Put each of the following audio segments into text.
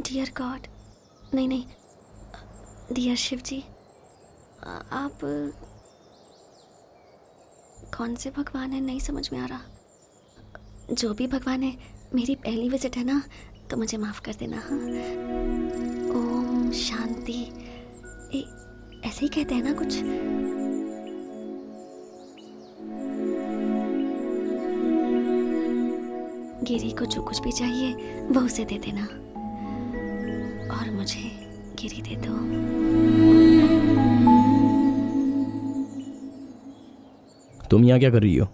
Dear God, नहीं नहीं, dear Shiv जी, आप कौन से भगवान है नहीं समझ में आ रहा। जो भी भगवान है, मेरी पहली विजिट है ना, तो मुझे माफ़ कर देना। हाँ, ओम शांति, ऐसे ही कहते हैं ना कुछ। गिरी को जो कुछ भी चाहिए वो उसे दे देना, और मुझे गिरी दे दो। तुम यहाँ क्या कर रही हो?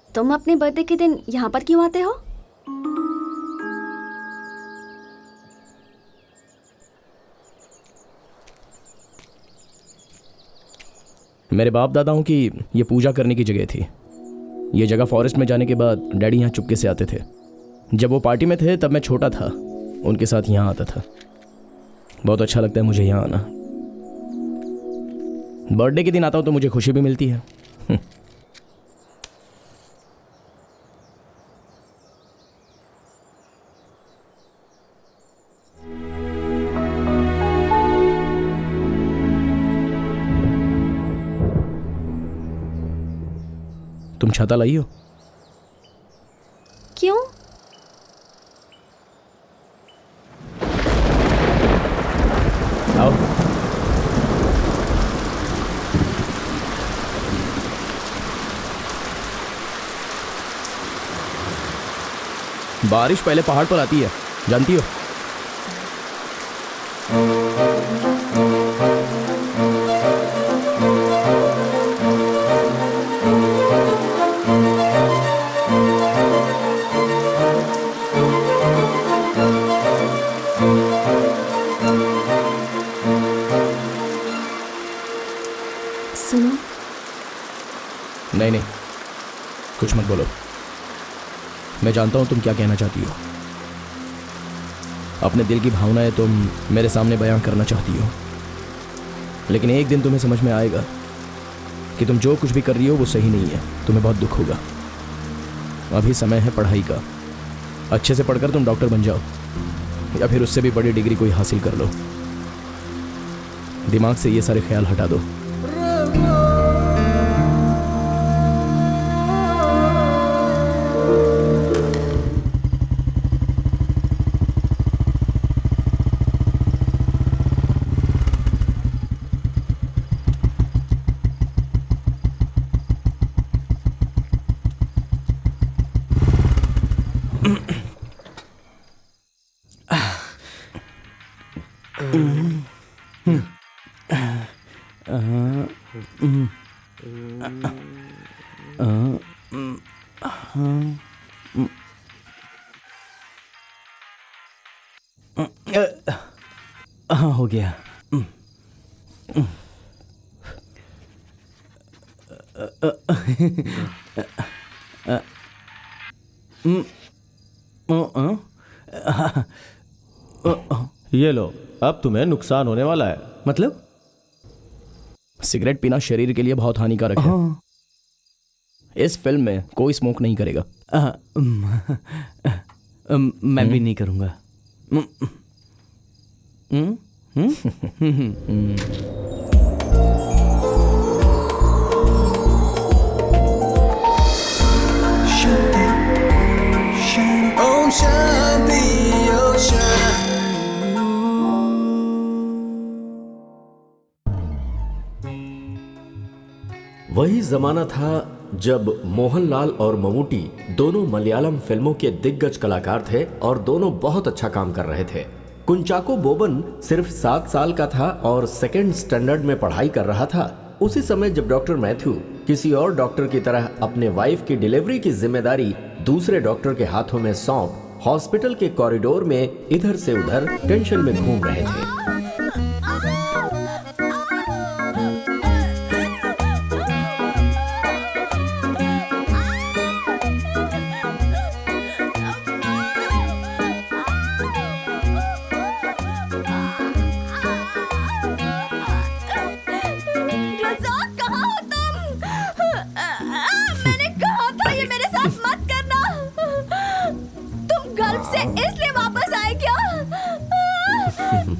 तुम अपने बर्थडे के दिन यहाँ पर क्यों आते हो? मेरे बाप दादाओं की ये पूजा करने की जगह थी। ये जगह फॉरेस्ट में जाने के बाद डैडी यहाँ चुपके से आते थे। जब वो पार्टी में थे तब मैं छोटा था, उनके साथ यहाँ आता था। बहुत अच्छा लगता है मुझे यहाँ आना। बर्थडे के दिन आता हूँ तो मुझे खुशी भी मिलती है। तुम छाता लाई हो? क्यों? आओ। बारिश पहले पहाड़ पर आती है, जानती हो? सुनो। नहीं नहीं, कुछ मत बोलो। मैं जानता हूं तुम क्या कहना चाहती हो। अपने दिल की भावनाएं तुम मेरे सामने बयां करना चाहती हो, लेकिन एक दिन तुम्हें समझ में आएगा कि तुम जो कुछ भी कर रही हो वो सही नहीं है। तुम्हें बहुत दुख होगा। अभी समय है पढ़ाई का। अच्छे से पढ़कर तुम डॉक्टर बन जाओ, या फिर उससे भी बड़ी डिग्री कोई हासिल कर लो। दिमाग से ये सारे ख्याल हटा दो। हाँ, हो गया। ये लो, अब तुम्हें नुकसान होने वाला है। मतलब? सिगरेट पीना शरीर के लिए बहुत हानिकारक है। इस फिल्म में कोई स्मोक नहीं करेगा। मैं भी नहीं करूंगा। ओम शांति ओम शांति। वही जमाना था जब मोहनलाल और ममूटी दोनों मलयालम फिल्मों के दिग्गज कलाकार थे और दोनों बहुत अच्छा काम कर रहे थे। कुंचाको बोबन सिर्फ 7 साल का था और सेकेंड स्टैंडर्ड में पढ़ाई कर रहा था। उसी समय जब डॉक्टर मैथ्यू किसी और डॉक्टर की तरह अपने वाइफ की डिलीवरी की जिम्मेदारी दूसरे डॉक्टर के हाथों में सौंप हॉस्पिटल के कॉरिडोर में इधर से उधर टेंशन में घूम रहे थे।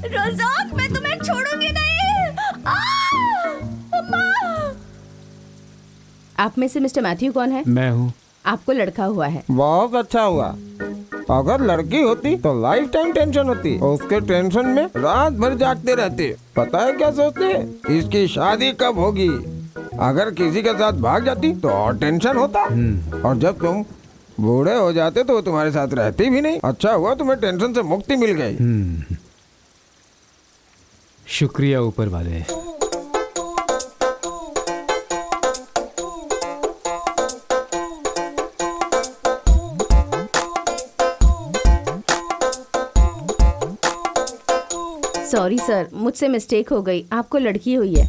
रोज़ाक, मैं तुम्हें छोड़ूंगी नहीं। अम्मा! आप में से मिस्टर मैथ्यू कौन है? मैं हूँ। आपको लड़का हुआ है। बहुत अच्छा हुआ। अगर लड़की होती तो लाइफ टाइम टेंशन होती। उसके टेंशन में रात भर जागते रहते। पता है क्या सोचते? इसकी शादी कब होगी। अगर किसी के साथ भाग जाती तो और टेंशन होता। और जब तुम बूढ़े हो जाते तो वो तुम्हारे साथ रहती भी नहीं। अच्छा हुआ तुम्हें टेंशन से मुक्ति मिल गई। शुक्रिया ऊपर वाले। सॉरी सर, मुझसे मिस्टेक हो गई। आपको लड़की हुई है।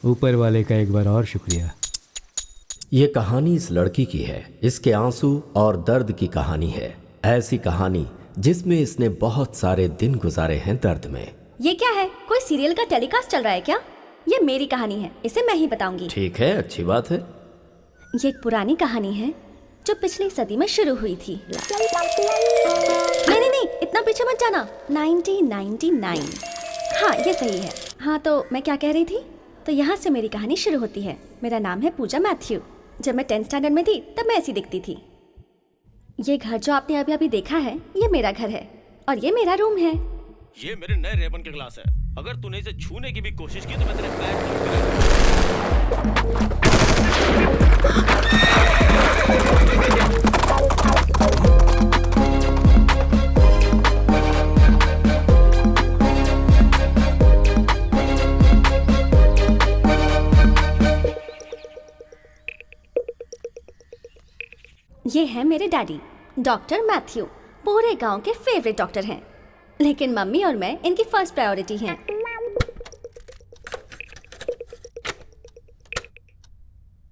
ऊपर वाले का एक बार और शुक्रिया। ये कहानी इस लड़की की है। इसके आंसू और दर्द की कहानी है। ऐसी कहानी जिसमें इसने बहुत सारे दिन गुजारे हैं दर्द में। ये क्या है? कोई सीरियल का टेलीकास्ट चल रहा है क्या? ये मेरी कहानी है, इसे मैं ही बताऊंगी। ठीक है, अच्छी बात है। ये एक पुरानी कहानी है जो पिछली सदी में शुरू हुई थी। नहीं नहीं नहीं, इतना पीछे मत जाना। 1999। हाँ, ये सही है। हाँ, तो मैं क्या कह रही थी? तो यहाँ से मेरी कहानी शुरू होती है। मेरा नाम है पूजा मैथ्यू। जब मैं 10th स्टैंडर्ड में थी तब मैं ऐसी दिखती थी। ये घर जो आपने अभी अभी देखा है, ये मेरा घर है और ये मेरा रूम है। ये मेरे नए रेबन के ग्लास है। अगर तूने इसे छूने की भी कोशिश की तो मैं तेरे पैर ये है मेरे डैडी, डॉक्टर मैथ्यू। पूरे गांव के फेवरेट डॉक्टर हैं, लेकिन मम्मी और मैं इनकी फर्स्ट प्रायोरिटी हैं।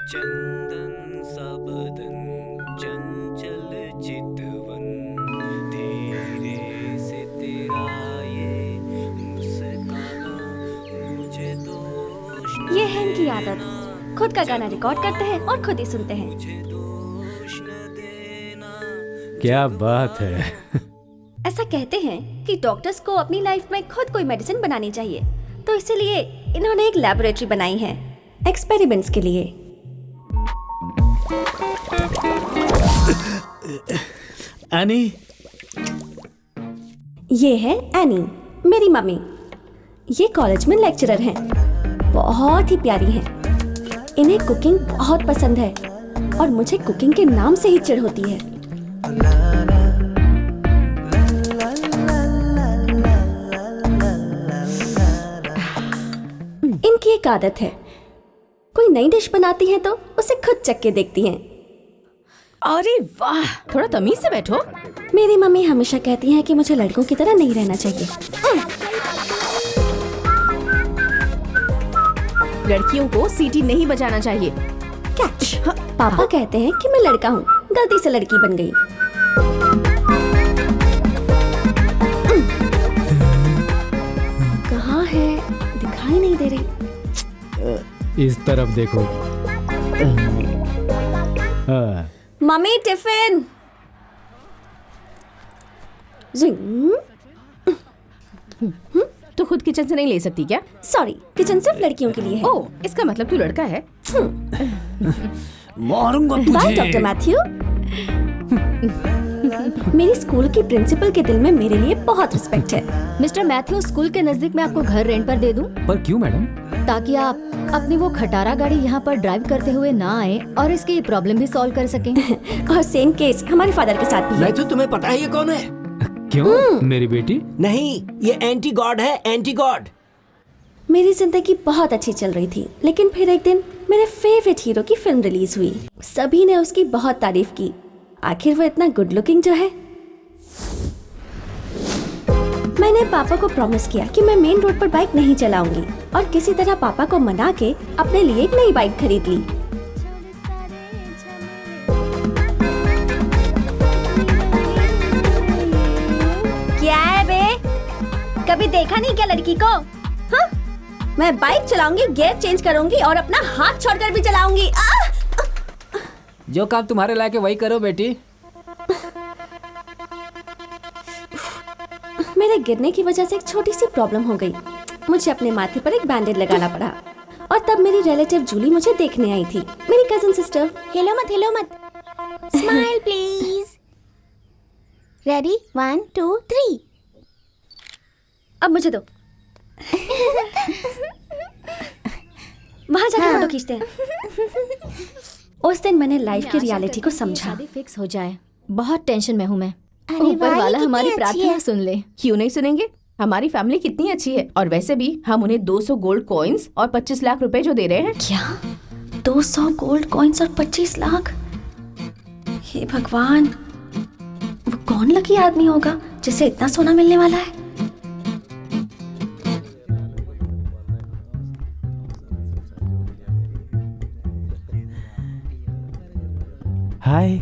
चंदन सा बदन चंचल चितवन, धीरे से तेरा ये मुस्काना मुझे दोष न ये है इनकी आदत, खुद का गाना रिकॉर्ड करते हैं और खुद ही सुनते हैं। मुझे दोष न देना। क्या बात है। ऐसा कहते हैं कि डॉक्टर्स को अपनी लाइफ में खुद कोई मेडिसिन बनानी चाहिए, तो इसीलिए इन्होंने एक लैबोरेटरी बनाई है एक्सपेरिमेंट्स के लिए। एनी, ये है एनी, मेरी मम्मी। ये कॉलेज में लेक्चरर हैं, बहुत ही प्यारी हैं। इन्हें कुकिंग बहुत पसंद है और मुझे कुकिंग के नाम से ही चिढ़ होती है। इनकी एक आदत है, कोई नई डिश बनाती हैं तो उसे खुद चख के देखती हैं। अरे वाह, थोड़ा तमीज से बैठो। मेरी मम्मी हमेशा कहती हैं कि मुझे लड़कों की तरह नहीं रहना चाहिए। लड़कियों को सीटी नहीं बजाना चाहिए। कैच। पापा कहते हैं कि मैं लड़का हूँ, गलती से लड़की बन गई। कहाँ है? दिखाई नहीं दे रही। इस तरफ देखो। हाँ। Mummy tiffin. तो खुद किचन से नहीं ले सकती क्या? सॉरी, किचन सिर्फ लड़कियों के लिए है। ओह, इसका मतलब तू लड़का है। मारूंगा बाय डॉक्टर मैथ्यू। मेरी स्कूल की प्रिंसिपल के दिल में मेरे लिए बहुत रिस्पेक्ट है। मिस्टर मैथ्यू, स्कूल के नजदीक में आपको घर रेंट पर दे दूं? पर क्यों मैडम? ताकि आप अपनी वो खटारा गाड़ी यहाँ पर ड्राइव करते हुए ना आए और इसकी प्रॉब्लम भी सॉल्व कर सकें। और सेम केस हमारे फादर के साथ भी है। मैथ्यू, तुम्हें पता है ये कौन है? क्यों? मेरी बेटी? नहीं, ये एंटी गॉड है, एंटी गॉड। मेरी जिंदगी बहुत अच्छी चल रही थी, लेकिन फिर एक दिन मेरे फेवरेट हीरो की फिल्म रिलीज हुई। सभी ने उसकी बहुत तारीफ की। आखिर वो इतना गुड लुकिंग जो है। मैंने पापा को प्रॉमिस किया कि मैं मेन रोड पर बाइक नहीं चलाऊंगी और किसी तरह पापा को मना के अपने लिए एक नई बाइक खरीद ली। क्या है बे? कभी देखा नहीं क्या लड़की को? हाँ? मैं बाइक चलाऊंगी, गियर चेंज करूंगी और अपना हाथ छोड़कर भी चलाऊंगी। जो काम तुम्हारे लायक है वही करो बेटी। मेरे गिरने की वजह से एक छोटी सी प्रॉब्लम हो गई। मुझे अपने माथे पर एक बैंडेड लगाना पड़ा और तब मेरी रिलेटिव जूली मुझे देखने आई थी, मेरी कजिन सिस्टर। हिलो मत स्माइल प्लीज। रेडी 1 2 3। अब मुझे दो। वहां जाके फोटो खींचते हैं। उस दिन मैंने लाइफ की रियलिटी को समझा। शादी फिक्स हो जाए, बहुत टेंशन में हूँ मैं। अरे ऊपर वाह, ये वाला कितनी हमारी अच्छी प्रार्थना है। सुन ले। क्यों नहीं सुनेंगे? हमारी फैमिली कितनी अच्छी है, और वैसे भी हम उन्हें 200 गोल्ड कॉइन्स और 25 लाख रुपए जो दे रहे हैं। क्या 200 गोल्ड कॉइन्स और 25 लाख? हे भगवान, वो कौन लकी आदमी होगा जिसे इतना सोना मिलने वाला है? हाय।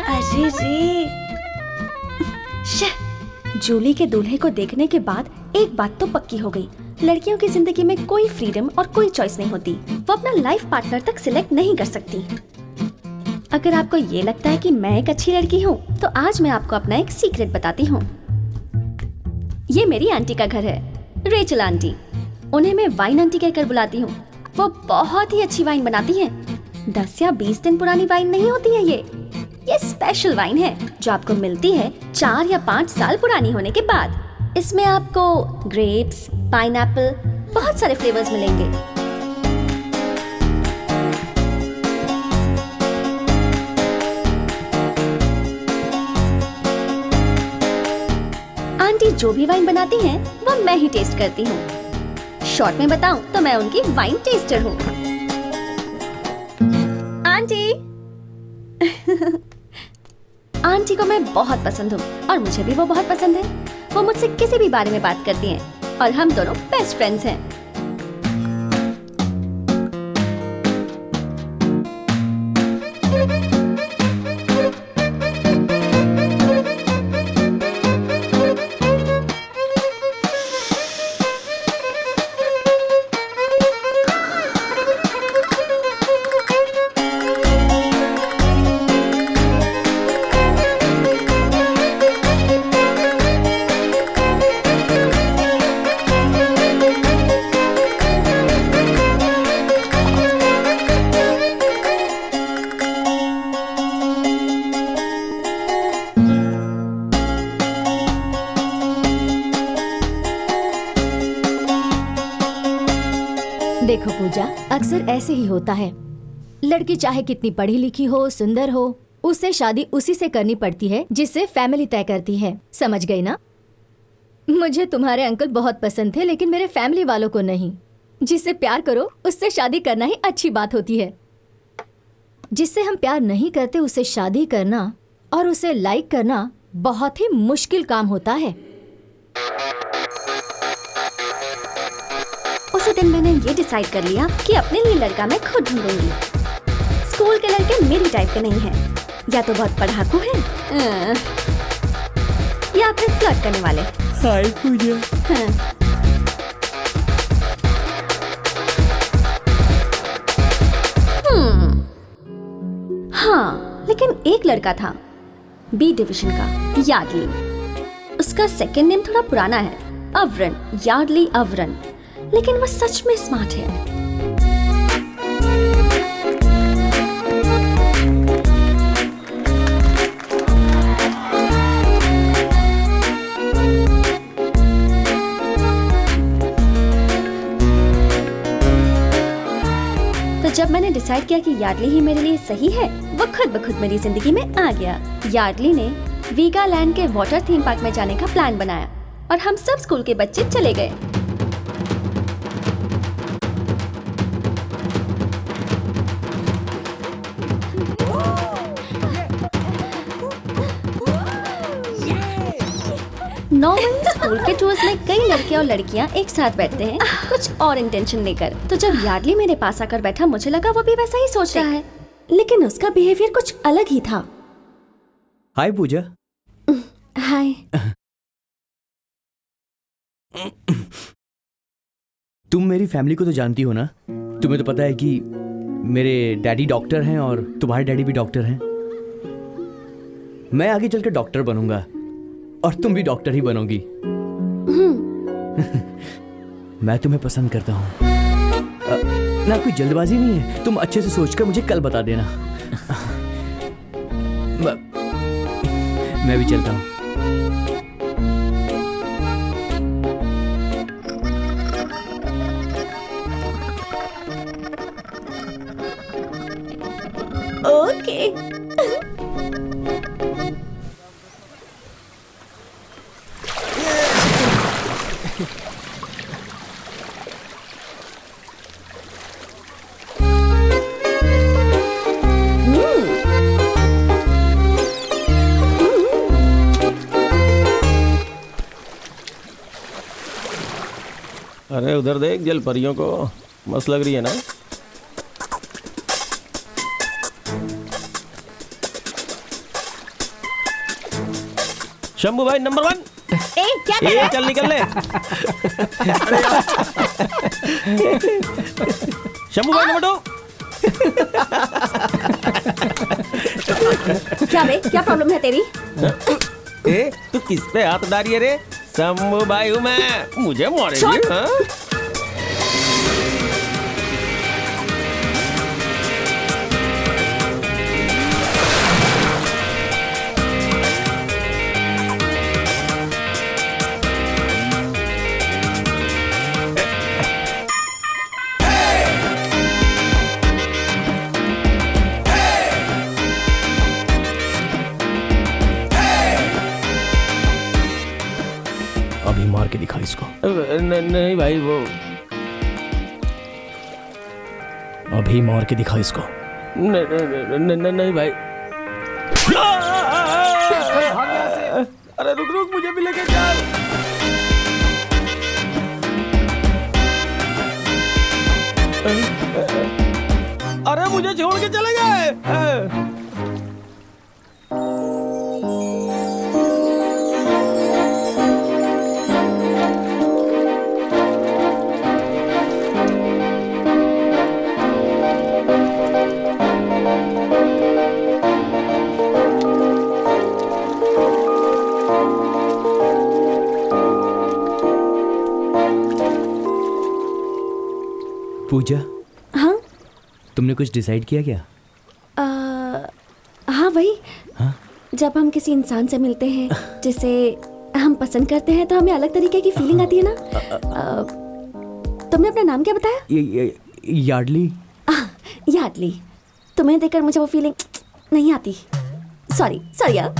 अरे रे, जूली के दूल्हे को देखने के बाद एक बात तो पक्की हो गई, लड़कियों की जिंदगी में कोई फ्रीडम और कोई चॉइस नहीं होती। वो अपना लाइफ पार्टनर तक सिलेक्ट नहीं कर सकती। अगर आपको ये लगता है कि मैं एक अच्छी लड़की हूँ, तो आज मैं आपको अपना एक सीक्रेट बताती हूँ। ये मेरी आंटी का घर है, रेचल आंटी। उन्हें मैं वाइन आंटी कहकर बुलाती हूँ। वो बहुत ही अच्छी वाइन बनाती हैं। 10 या 20 दिन पुरानी वाइन नहीं होती है ये स्पेशल वाइन है जो आपको मिलती है 4 या 5 साल पुरानी होने के बाद। इसमें आपको ग्रेप्स, पाइनएप्पल, बहुत सारे फ्लेवर्स मिलेंगे। आंटी जो भी वाइन बनाती हैं, वो मैं ही टेस्ट करती हूँ। शॉर्ट में बताऊं तो मैं उनकी वाइन टेस्टर हूँ। आंटी आंटी को मैं बहुत पसंद हूँ और मुझे भी वो बहुत पसंद है। वो मुझसे किसी भी बारे में बात करती हैं और हम दोनों बेस्ट फ्रेंड्स हैं। देखो पूजा, अक्सर ऐसे ही होता है। लड़की चाहे कितनी पढ़ी लिखी हो, सुंदर हो, उससे शादी उसी से करनी पड़ती है जिससे फैमिली तय करती है। समझ गई ना? मुझे तुम्हारे अंकल बहुत पसंद थे, लेकिन मेरे फैमिली वालों को नहीं। जिससे प्यार करो उससे शादी करना ही अच्छी बात होती है। जिससे हम प्यार नहीं करते उससे शादी करना और उसे लाइक करना बहुत ही मुश्किल काम होता है। उसी दिन मैंने ये डिसाइड कर लिया कि अपने लिए लड़का मैं खुद ढूंढूंगी। स्कूल के लड़के मेरी टाइप के नहीं हैं, या तो बहुत पढ़ाकू हैं, या फिर फ्लर्ट करने वाले। हाय पूजा। हाँ, लेकिन एक लड़का था बी डिवीजन का, यार्डली। उसका सेकंड नेम थोड़ा पुराना है, अवरन, यार्डली अवरन, लेकिन वो सच में स्मार्ट है। तो जब मैंने डिसाइड किया कि यार्डली ही मेरे लिए सही है, वो खुद ब खुद मेरी जिंदगी में आ गया। यार्डली ने वीगालैंड के वाटर थीम पार्क में जाने का प्लान बनाया और हम सब स्कूल के बच्चे चले गए। नॉर्मली स्कूल के टूर्स में कई लड़के और लड़कियां एक साथ बैठते हैं, कुछ और इंटेंशन लेकर। तो जब यार्डली मेरे पास आकर बैठा, मुझे लगा वो भी वैसा ही सोच रहा है, लेकिन उसका बिहेवियर कुछ अलग ही था। हाय पूजा। हाय। तुम मेरी फैमिली को तो जानती हो ना? तुम्हें तो पता है कि मेरे डैडी डॉक्टर हैं और तुम्हारे डैडी भी डॉक्टर हैं। मैं आगे चलकर डॉक्टर बनूंगा और तुम भी डॉक्टर ही बनोगी। मैं तुम्हें पसंद करता हूँ ना, कोई जल्दबाजी नहीं है। तुम अच्छे से सोचकर मुझे कल बता देना। मैं भी चलता हूँ। ओके। अरे उधर देख, जल परियों को मस्त लग रही है ना। शंभू भाई नंबर 1। क्या कर रहा है? चल निकल ले। शंभू भाई नंबर 2। क्या बे, क्या प्रॉब्लम है तेरी? तू किस पे हाथ डाली है रे? शंभू भाई हूँ मैं, मुझे मारेगी? हाँ? अभी मार के दिखा इसको। नहीं भाई, वो अभी मार के दिखा इसको। नहीं भाई। अरे रुक रुक, मुझे भी लेके चल। अरे मुझे छोड़ के चले गए। पूजा, हाँ तुमने कुछ डिसाइड किया क्या? हाँ वही। हाँ? जब हम किसी इंसान से मिलते हैं जिसे हम पसंद करते हैं तो हमें अलग तरीके की फीलिंग आती है ना। तुमने अपना नाम क्या बताया? यार्डली। यार्डली। तुम्हें देखकर मुझे वो फीलिंग नहीं आती। सॉरी सॉरी यार।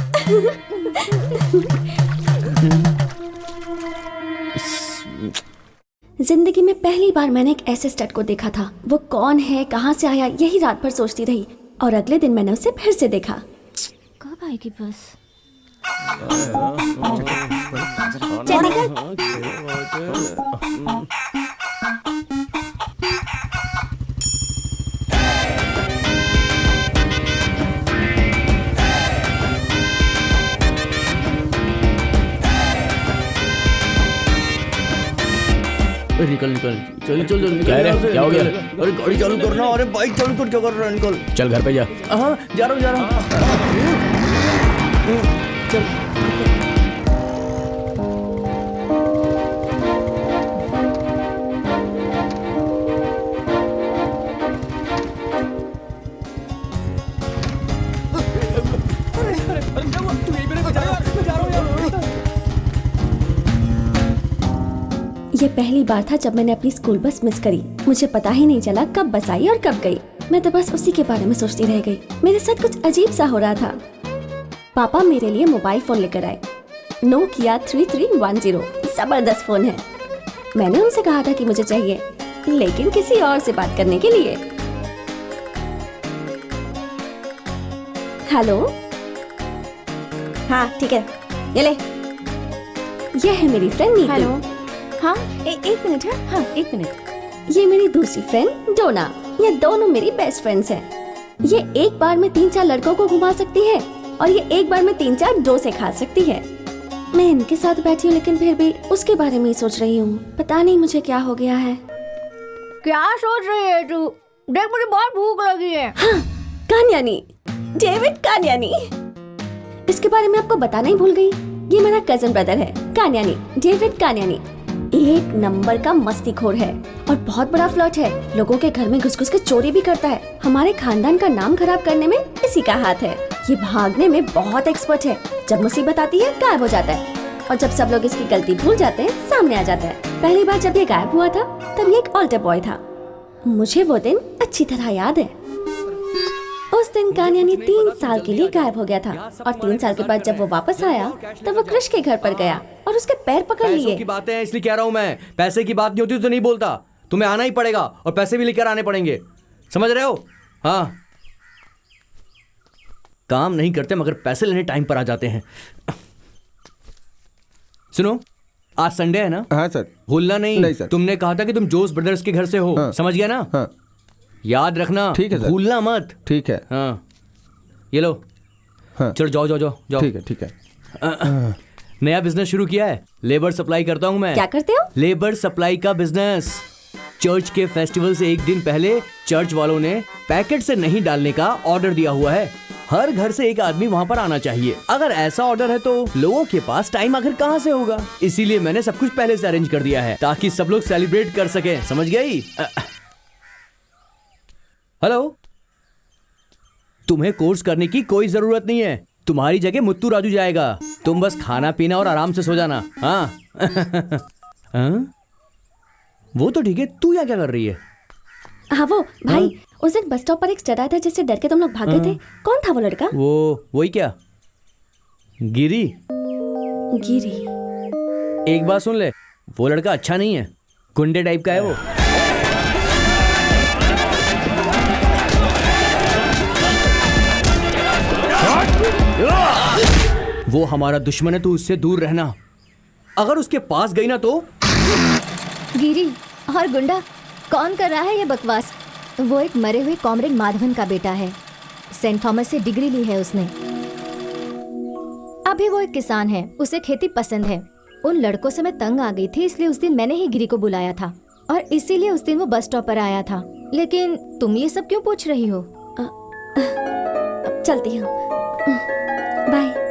जिंदगी में पहली बार मैंने एक ऐसे स्टड को देखा था। वो कौन है, कहाँ से आया, यही रात भर सोचती रही और अगले दिन मैंने उसे फिर से देखा। कब आएगी बस? निकल निकल, चल चल चल। क्या हो गया? अरे गाड़ी चालू करना। अरे बाइक चालू कर, क्या कर रहा है? निकल। चल घर पे जा। हाँ जा रहा हूँ। चल। ये पहली बार था जब मैंने अपनी स्कूल बस मिस करी। मुझे पता ही नहीं चला कब बस आई और कब गई। मैं तो बस उसी के बारे में सोचती रह गई। मेरे साथ कुछ अजीब सा हो रहा था। पापा मेरे लिए मोबाइल फोन लेकर आए। नोकिया 3310। जबरदस्त फोन है। मैंने उनसे कहा था कि मुझे चाहिए, लेकिन किसी और से बात करने के लिए। हेलो, हाँ ठीक है, ये ले। ये है मेरी फ्रेंड नीतू। हेलो। हाँ एक मिनट। हाँ एक मिनट। ये मेरी दूसरी फ्रेंड डोना। ये दोनों मेरी बेस्ट फ्रेंड्स हैं। ये एक बार में 3-4 लड़कों को घुमा सकती है और ये एक बार में 3-4 डोसे खा सकती है। मैं इनके साथ बैठी हूँ लेकिन फिर भी उसके बारे में ही सोच रही हूँ। पता नहीं मुझे क्या हो गया है। क्या सोच रही है तू? देख मुझे बहुत भूख लगी है। हाँ, कान्यानी, डेविड कान्यानी। इसके बारे में आपको बताना ही भूल गई। ये मेरा कजन ब्रदर है, कान्यानी, डेविड कान्यानी। एक नंबर का मस्तीखोर है और बहुत बड़ा फ्लर्ट है। लोगों के घर में घुस घुस के चोरी भी करता है। हमारे खानदान का नाम खराब करने में इसी का हाथ है। ये भागने में बहुत एक्सपर्ट है। जब मुसीबत आती है गायब हो जाता है, और जब सब लोग इसकी गलती भूल जाते हैं सामने आ जाता है। पहली बार जब ये गायब हुआ था तब ये एक ऑल्टर बॉय था। मुझे वो दिन अच्छी तरह याद है। उस दिन कान्यानी 3 साल के लिए गायब हो गया था, और 3 साल के बाद जब वो वापस आया तब वो कृष के घर पर गया और उसके पैर पकड़ लिए। पैसों की बातें हैं इसलिए कह रहा हूँ मैं। पैसे की बात नहीं होती तो नहीं बोलता। तुम्हें आना ही पड़ेगा और पैसे भी लेकर आने पड़ेंगे, समझ रहे हो? हाँ, काम नहीं करते मगर पैसे लेने टाइम पर आ जाते हैं। सुनो, आज संडे है ना? हाँ सर। भूलना नहीं। नहीं सर। तुमने कहा था कि तुम जोस ब्रदर्स के घर से हो। हाँ। समझ गया ना? हाँ। याद रखना। ठीक है सर। भूलना मत। ठीक है। हाँ, ये लो। हाँ। चलो जाओ जाओ जाओ जाओ। ठीक है ठीक है। नया बिजनेस शुरू किया है, लेबर सप्लाई करता हूँ मैं। क्या करते हो? लेबर सप्लाई का बिजनेस। चर्च के फेस्टिवल से एक दिन पहले चर्च वालों ने पैकेट से नहीं डालने का ऑर्डर दिया हुआ है। हर घर से एक आदमी वहाँ पर आना चाहिए। अगर ऐसा ऑर्डर है तो लोगों के पास टाइम आखिर कहाँ से होगा? इसीलिए मैंने सब कुछ पहले से अरेंज कर दिया है ताकि सब लोग सेलिब्रेट कर सके। समझ गई? हेलो, तुम्हें कोर्स करने की कोई जरूरत नहीं है। तुम्हारी जगह मुत्तू राजू जाएगा। तुम बस खाना पीना और आराम से सो जाना। हाँ। हाँ? वो तो ठीक है, तू यहाँ क्या कर रही है? हाँ वो भाई, उस दिन बस स्टॉप पर एक स्टड आया था जिससे डर के तुम लोग भाग गए थे। कौन था वो लड़का? वही क्या, गिरी। गिरी? एक बात सुन ले, वो लड़का अच्छा नहीं है, गुंडे टाइप का है वो। वो हमारा दुश्मन है, तू उससे दूर रहना। अगर उसके पास गई ना तो। गिरी और गुंडा, कौन कर रहा है ये बकवास? वो एक मरे हुए कॉमरेड माधवन का बेटा है। सेंट थॉमस से डिग्री ली है उसने। अभी वो एक किसान है, उसे खेती पसंद है। उन लड़कों से मैं तंग आ गई थी, इसलिए उस दिन मैंने ही गिरी को बुलाया था और इसीलिए उस दिन वो बस स्टॉप पर आया था। लेकिन तुम ये सब क्यों पूछ रही हो? चलती हूँ, बाय।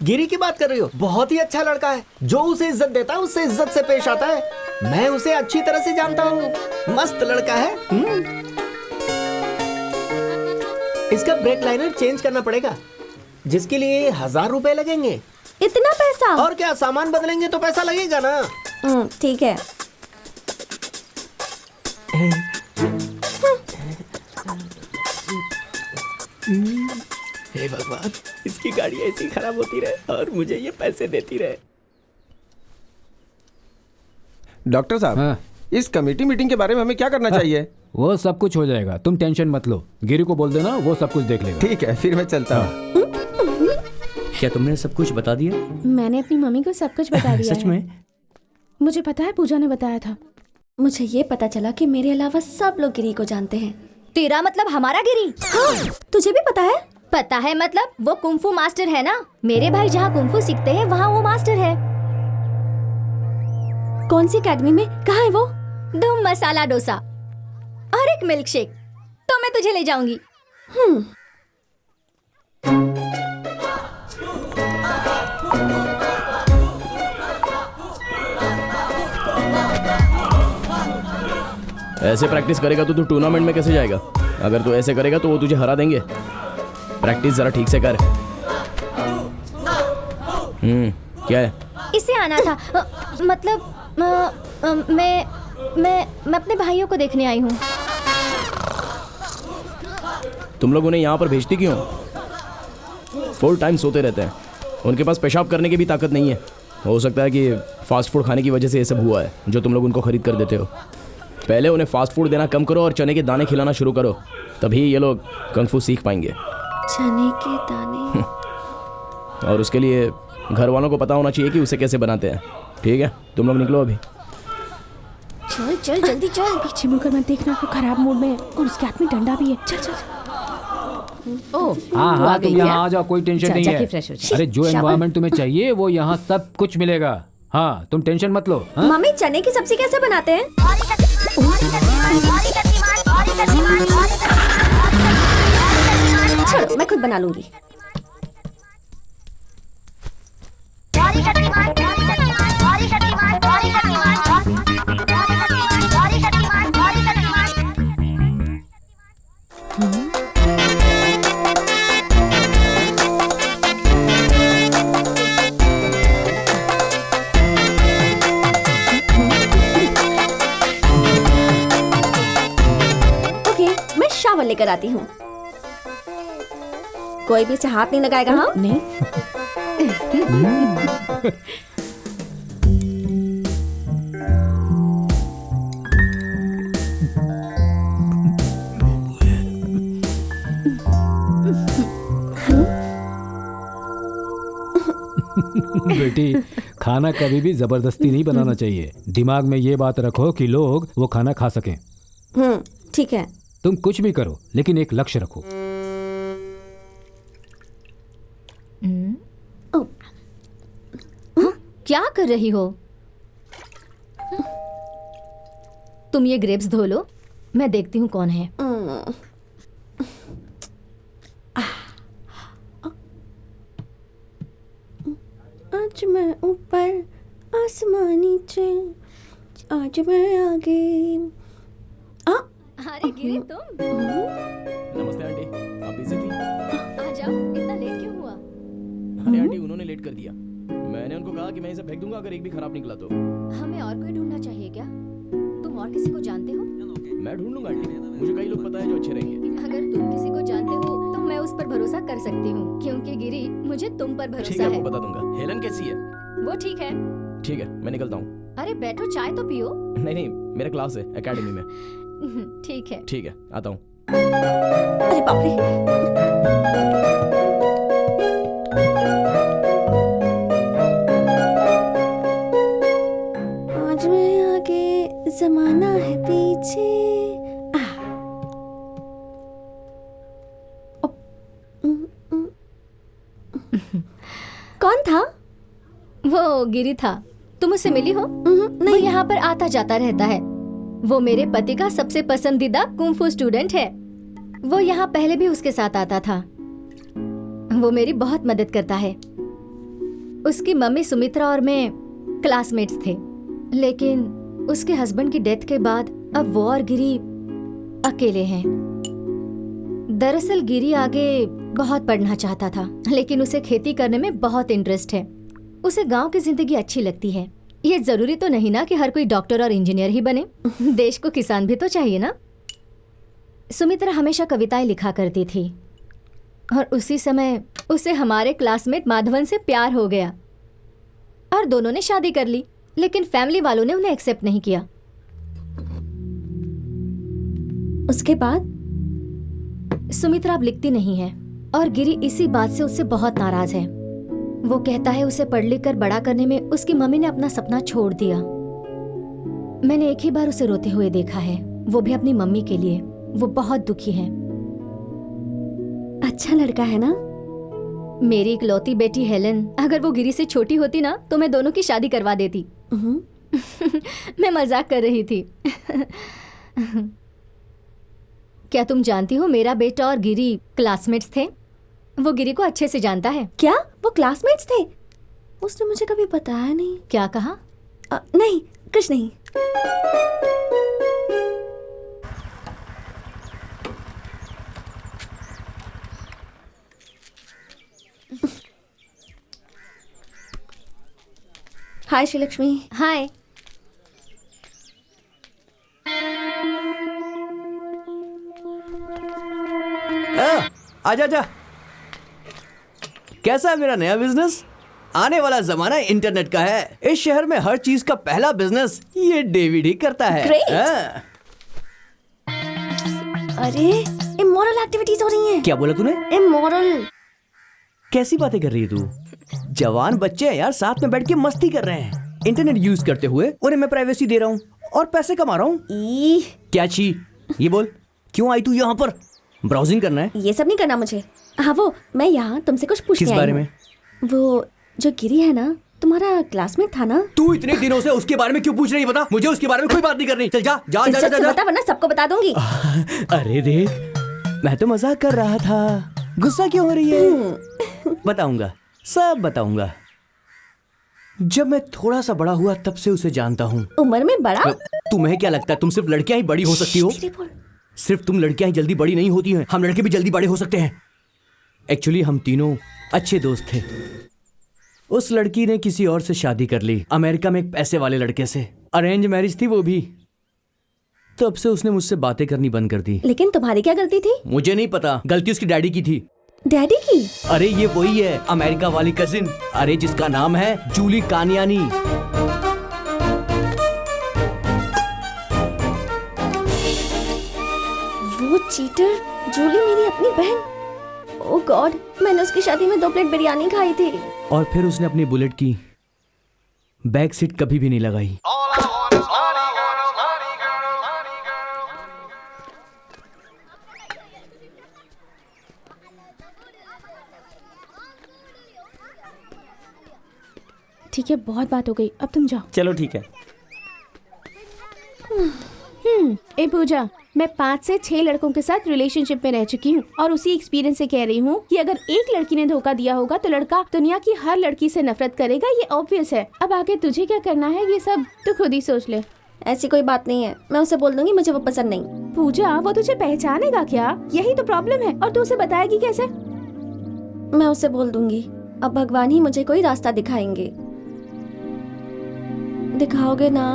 गिरी की बात कर रही हो? बहुत ही अच्छा लड़का है। जो उसे इज्जत देता है उससे इज्जत से पेश आता है। मैं उसे अच्छी तरह से जानता हूँ। मस्त लड़का है। इसका ब्रेक लाइनर चेंज करना पड़ेगा, जिसके लिए 1000 रुपए लगेंगे। इतना पैसा? और क्या, सामान बदलेंगे तो पैसा लगेगा ना। ठीक है। हे भगवान, इसकी गाड़ी ऐसी खराब होती रहे और मुझे ये पैसे देती रहे। डॉक्टर साहब, हाँ। इस कमेटी मीटिंग के बारे में हमें क्या करना चाहिए? वो सब कुछ हो जाएगा, तुम टेंशन मत लो। गिरी को बोल देना, वो सब कुछ देख लेगा। ठीक है, फिर मैं चलता हूँ। क्या तुमने सब कुछ बता दिया? मैंने अपनी मम्मी को सब कुछ बता दिया। सच में? मुझे पता है, पूजा ने बताया था। मुझे ये पता चला कि मेरे अलावा सब लोग गिरी को जानते हैं। तेरा मतलब हमारा गिरी? हाँ, तुझे भी पता है? पता है मतलब, वो कुंफू मास्टर है ना। मेरे भाई जहाँ कुंफू सीखते हैं वहाँ वो मास्टर है। कौन सी एकेडमी में? कहाँ है वो? धूम मसाला डोसा और एक मिल्क शेक। तो मैं तुझे ले जाऊंगी। ऐसे प्रैक्टिस करेगा तो तू टूर्नामेंट में कैसे जाएगा? अगर तू ऐसे करेगा तो वो तुझे हरा देंगे। प्रैक्टिस जरा ठीक से कर। क्या है? इसे आना था। मतलब मैं अपने भाइयों को देखने आई हूँ। तुम लोग उन्हें यहाँ पर भेजती क्यों? फुल टाइम सोते रहते हैं, उनके पास पेशाब करने की भी ताकत नहीं है। हो सकता है कि फास्ट फूड खाने की वजह से ये सब हुआ है जो तुम लोग उनको खरीद कर देते हो। पहले उन्हें फास्ट फूड देना कम करो और चने के दाने खिलाना शुरू करो, तभी ये लोग कंग फू सीख पाएंगे। चने के दाने? और उसके लिए घर वालों को पता होना चाहिए कि उसे कैसे बनाते हैं। ठीक है, तुम लोग निकलो अभी। चल चल जल्दी चल। पीछे मुड़कर मत देखना, वो खराब मूड में है और उसके हाथ में डंडा भी है। चल चल। ओह हाँ तू आ हाँ, गई तुम क्या? यहाँ आ जाओ, कोई टेंशन जा- नहीं जाके है। फ्रेश हो जा। अरे जो शाबाश। एनवायरनमेंट तुम्हें चाहिए वो यहाँ सब कुछ मिलेगा। हाँ तुम टेंशन मत लो। हाँ? मम्मी चने की सब्जी कैसे बनाते हैं? छोड़ो, मैं खुद बना लूंगी। ओके, मैं शावर लेकर आती हूँ। कोई भी इसे हाथ नहीं लगाएगा, हाँ? नहीं। बेटी, खाना कभी भी जबरदस्ती नहीं बनाना चाहिए। दिमाग में ये बात रखो कि लोग वो खाना खा सकें। ठीक है। तुम कुछ भी करो लेकिन एक लक्ष्य रखो। क्या कर रही हो? तुम ये ग्रेप्स धो लो, मैं देखती हूँ कौन है। आज मैं ऊपर आसमान नीचे, आज मैं आगे। अरे गिरी तुम? नमस्ते आंटी, आप बिजी थी? आ जाओ, इतना लेट क्यों हुआ? अरे आंटी उन्होंने लेट कर दिया। मैंने उनको कहा कि मैं इसे फेंक दूंगा अगर एक भी खराब निकला तो। हमें और कोई ढूंढना चाहिए क्या? तुम और किसी को जानते हो? मैं ढूंढ लूंगा आंटी, मुझे कई लोग पता है जो अच्छे रहेंगे। अगर तुम किसी को जानते हो तो मैं उस पर भरोसा कर सकती हूँ, क्योंकि गिरी मुझे तुम पर ठीक भरोसा है, है। आपको बता दूंगा। हेलन कैसी है? वो ठीक है। ठीक है, मैं निकलता हूँ। अरे बैठो, चाय तो पियो। नहीं नहीं, मेरा क्लास है एकेडमी में। ठीक है। ठीक है, आता हूँ। अरे बाप रे। आज मैं आगे, जमाना है पीछे। कौन था? वो गिरी था। तुम उससे मिली हो? वो यहाँ पर आता जाता रहता है। वो मेरे पति का सबसे पसंदीदा कुंफू स्टूडेंट है। वो यहाँ पहले भी उसके साथ आता था। वो मेरी बहुत मदद करता है। उसकी मम्मी सुमित्रा और मैं क्लासमेट्स थे, लेकिन उसके हस्बैंड की डेथ के बाद अब वो और गिरी अकेले हैं। दरअसल गिरी आगे बहुत पढ़ना चाहता था, लेकिन उसे खेती करने में बहुत इंटरेस्ट है। उसे गांव की जिंदगी अच्छी लगती है। ये जरूरी तो नहीं ना कि हर कोई डॉक्टर और इंजीनियर ही बने। देश को किसान भी तो चाहिए ना। सुमित्रा हमेशा कविताएं लिखा करती थी और उसी समय उसे हमारे क्लासमेट माधवन से प्यार हो गया और दोनों ने शादी कर ली, लेकिन फैमिली वालों ने उन्हें एक्सेप्ट नहीं किया। उसके बाद सुमित्रा अब लिखती नहीं है और गिरी इसी बात से उससे बहुत नाराज है। वो कहता है उसे पढ़ लिख कर बड़ा करने में उसकी मम्मी ने अपना सपना छोड़ दिया। मैंने एक ही बार उसे रोते हुए देखा है, वो भी अपनी मम्मी के लिए। वो बहुत दुखी है। अच्छा लड़का है ना? मेरी इकलौती बेटी हेलन, अगर वो गिरी से छोटी होती ना तो मैं दोनों की शादी करवा देती। मैं मजाक कर रही थी। क्या तुम जानती हो मेरा बेटा और गिरी क्लासमेट्स थे? वो गिरी को अच्छे से जानता है। क्या वो क्लासमेट्स थे? उसने मुझे कभी बताया नहीं। क्या कहा? नहीं, कुछ नहीं। हाय श्रीलक्ष्मी। हाय। आजा जा। कैसा है मेरा नया बिजनेस? आने वाला जमाना इंटरनेट का है। इस शहर में हर चीज का पहला बिजनेस ये डेविड ही करता है। Great. अरे इमोरल एक्टिविटीज हो रही हैं। क्या बोला तूने? इमोरल। कैसी बातें कर रही है तू? जवान बच्चे हैं यार, साथ में बैठ के मस्ती कर रहे हैं इंटरनेट यूज करते हुए। उन्हें मैं प्राइवेसी दे रहा हूँ और पैसे कमा रहा हूँ। क्या छी? ये बोल, क्यों आई तू यहाँ पर? ब्राउजिंग करना है? ये सब नहीं करना मुझे। हाँ वो मैं यहाँ तुमसे कुछ पूछने किस आई बारे हूँ। में? वो जो गिरी है ना, तुम्हारा क्लासमेट था ना। तू इतने दिनों से उसके बारे में क्यों पूछ रही है? बता मुझे, उसके बारे में कोई बात नहीं करनी। चल जा जा जा जा, जा। बता वरना सबको बता दूंगी। अरे देख, मैं तो मजाक कर रहा था, गुस्सा क्यों हो रही है? बताऊंगा, सब बताऊंगा। जब मैं थोड़ा सा बड़ा हुआ तब से उसे जानता हूँ। उम्र में बड़ा? तुम्हें क्या लगता है तुम सिर्फ लड़कियां ही बड़ी हो सकती हो? सिर्फ तुम लड़कियां ही जल्दी बड़ी नहीं होती हैं, हम लड़के भी जल्दी बड़े हो सकते हैं। एक्चुअली हम तीनों अच्छे दोस्त थे। उस लड़की ने किसी और से शादी कर ली, अमेरिका में एक पैसे वाले लड़के से। अरेंज मैरिज थी वो भी। तब से उसने मुझसे बातें करनी बंद कर दी। लेकिन तुम्हारी क्या गलती थी? मुझे नहीं पता, गलती उसकी डैडी की थी। डैडी की? अरे ये वही है, अमेरिका वाली कजिन, अरे जिसका नाम है जूली कानियानी। वो चीटर जूली मेरी अपनी बहन। ओह गॉड, मैंने उसकी शादी में 2 प्लेट बिरयानी खाई थी। और फिर उसने अपनी बुलेट की बैक सीट कभी भी नहीं लगाई। ठीक है, बहुत बात हो गई, अब तुम जाओ। चलो ठीक है। ए पूजा, मैं 5 से 6 लड़कों के साथ रिलेशनशिप में रह चुकी हूँ और उसी एक्सपीरियंस से कह रही हूँ कि अगर एक लड़की ने धोखा दिया होगा तो लड़का दुनिया की हर लड़की से नफरत करेगा, ये ऑब्वियस है। अब आगे तुझे क्या करना है ये सब तो खुद ही सोच ले। ऐसी कोई बात नहीं है, मैं उसे बोल दूंगी मुझे वो पसंद नहीं। पूजा, वो तुझे पहचानेगा क्या? यही तो प्रॉब्लम है। और तू उसे बताएगी कैसे? मैं उसे बोल दूंगी। अब भगवान ही मुझे कोई रास्ता दिखाएंगे। दिखाओगे ना?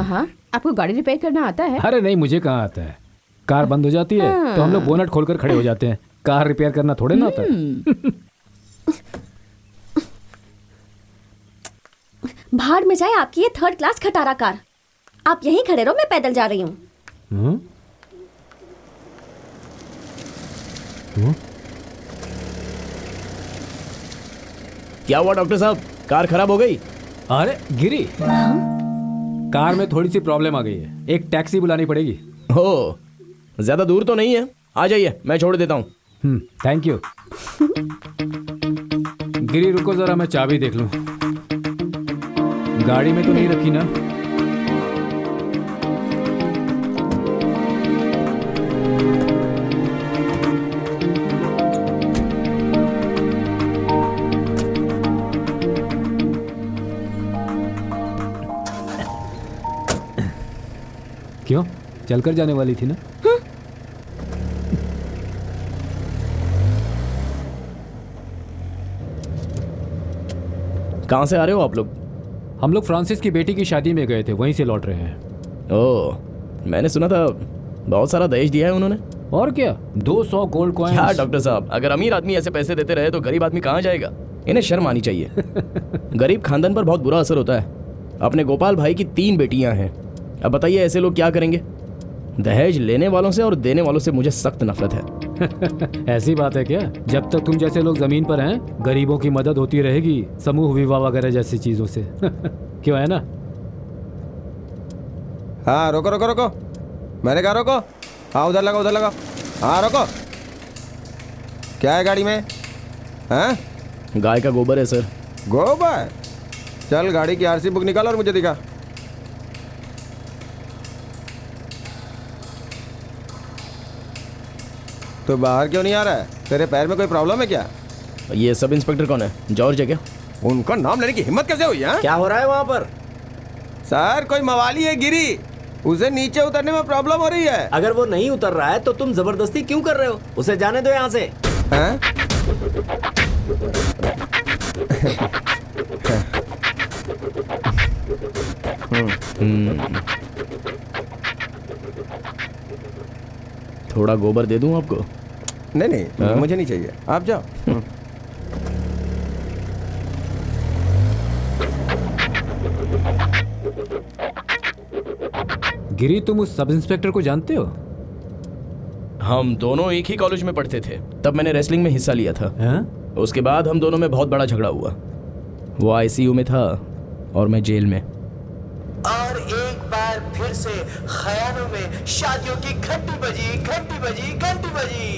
हाँ, आपको गाड़ी रिपेयर करना आता है? अरे नहीं, मुझे कहाँ आता है। कार बंद हो जाती है तो हम लोग बोनट खोलकर खड़े हो जाते हैं। कार रिपेयर करना थोड़े ना आता है। भाड़ में जाए आपकी ये 3rd क्लास खटारा कार। आप यहीं खड़े रहो, मैं पैदल जा रही हूँ। क्या हुआ डॉक्टर साहब, कार खराब हो गई? अरे गिरी, कार में थोड़ी सी प्रॉब्लम आ गई है, एक टैक्सी बुलानी पड़ेगी। हो, ज्यादा दूर तो नहीं है, आ जाइए, मैं छोड़ देता हूँ। Thank you. गिरी रुको जरा, मैं चाबी देख लूं। गाड़ी में तो नहीं रखी ना? क्यों, चलकर जाने वाली थी ना? कहाँ से आ रहे हो आप लोग? हम लोग फ्रांसिस की बेटी की शादी में गए थे, वहीं से लौट रहे हैं। ओह, मैंने सुना था बहुत सारा दहेज दिया है उन्होंने। और क्या, 200 गोल्ड कॉइन्स। क्या डॉक्टर साहब, अगर अमीर आदमी ऐसे पैसे देते रहे तो गरीब आदमी कहाँ जाएगा? इन्हें शर्म आनी चाहिए। गरीब खानदान पर बहुत बुरा असर होता है। अपने गोपाल भाई की 3 बेटियां हैं। अब बताइए ऐसे लोग क्या करेंगे? दहेज लेने वालों से और देने वालों से मुझे सख्त नफरत है। ऐसी बात है क्या? जब तक तुम जैसे लोग जमीन पर हैं, गरीबों की मदद होती रहेगी, समूह विवाह वगैरह जैसी चीजों से। क्यों, है ना? हाँ रोको रोको रोको, मैंने कहा रोको। हाँ उधर लगा, उधर लगा। हाँ रोको। क्या है गाड़ी में? हाँ, गाय का गोबर है सर। गोबर? चल गाड़ी की आरसी बुक निकाल और मुझे दिखा। तो बाहर क्यों नहीं आ रहा है? तेरे पैर में कोई प्रॉब्लम है क्या? ये सब इंस्पेक्टर कौन है? जॉर्ज है क्या? उनका नाम लेने की हिम्मत कैसे हुई? क्या हो रहा है वहाँ पर? सर कोई मवाली है गिरी, उसे नीचे उतरने में प्रॉब्लम हो रही है। अगर वो नहीं उतर रहा है तो तुम जबरदस्ती क्यों कर रहे हो? उसे जाने दो यहाँ से। हैं? थोड़ा गोबर दे दूं आपको? नहीं नहीं, हाँ? मुझे नहीं चाहिए, आप जाओ। गिरी, तुम उस सब इंस्पेक्टर को जानते हो? हम दोनों एक ही कॉलेज में पढ़ते थे, तब मैंने रेसलिंग में हिस्सा लिया था। हाँ? उसके बाद हम दोनों में बहुत बड़ा झगड़ा हुआ। वो आईसीयू में था और मैं जेल में। और एक बार फिर से ख्यालों में शादियों की घंटी बजी, घंटी बजी, घंटी बजी।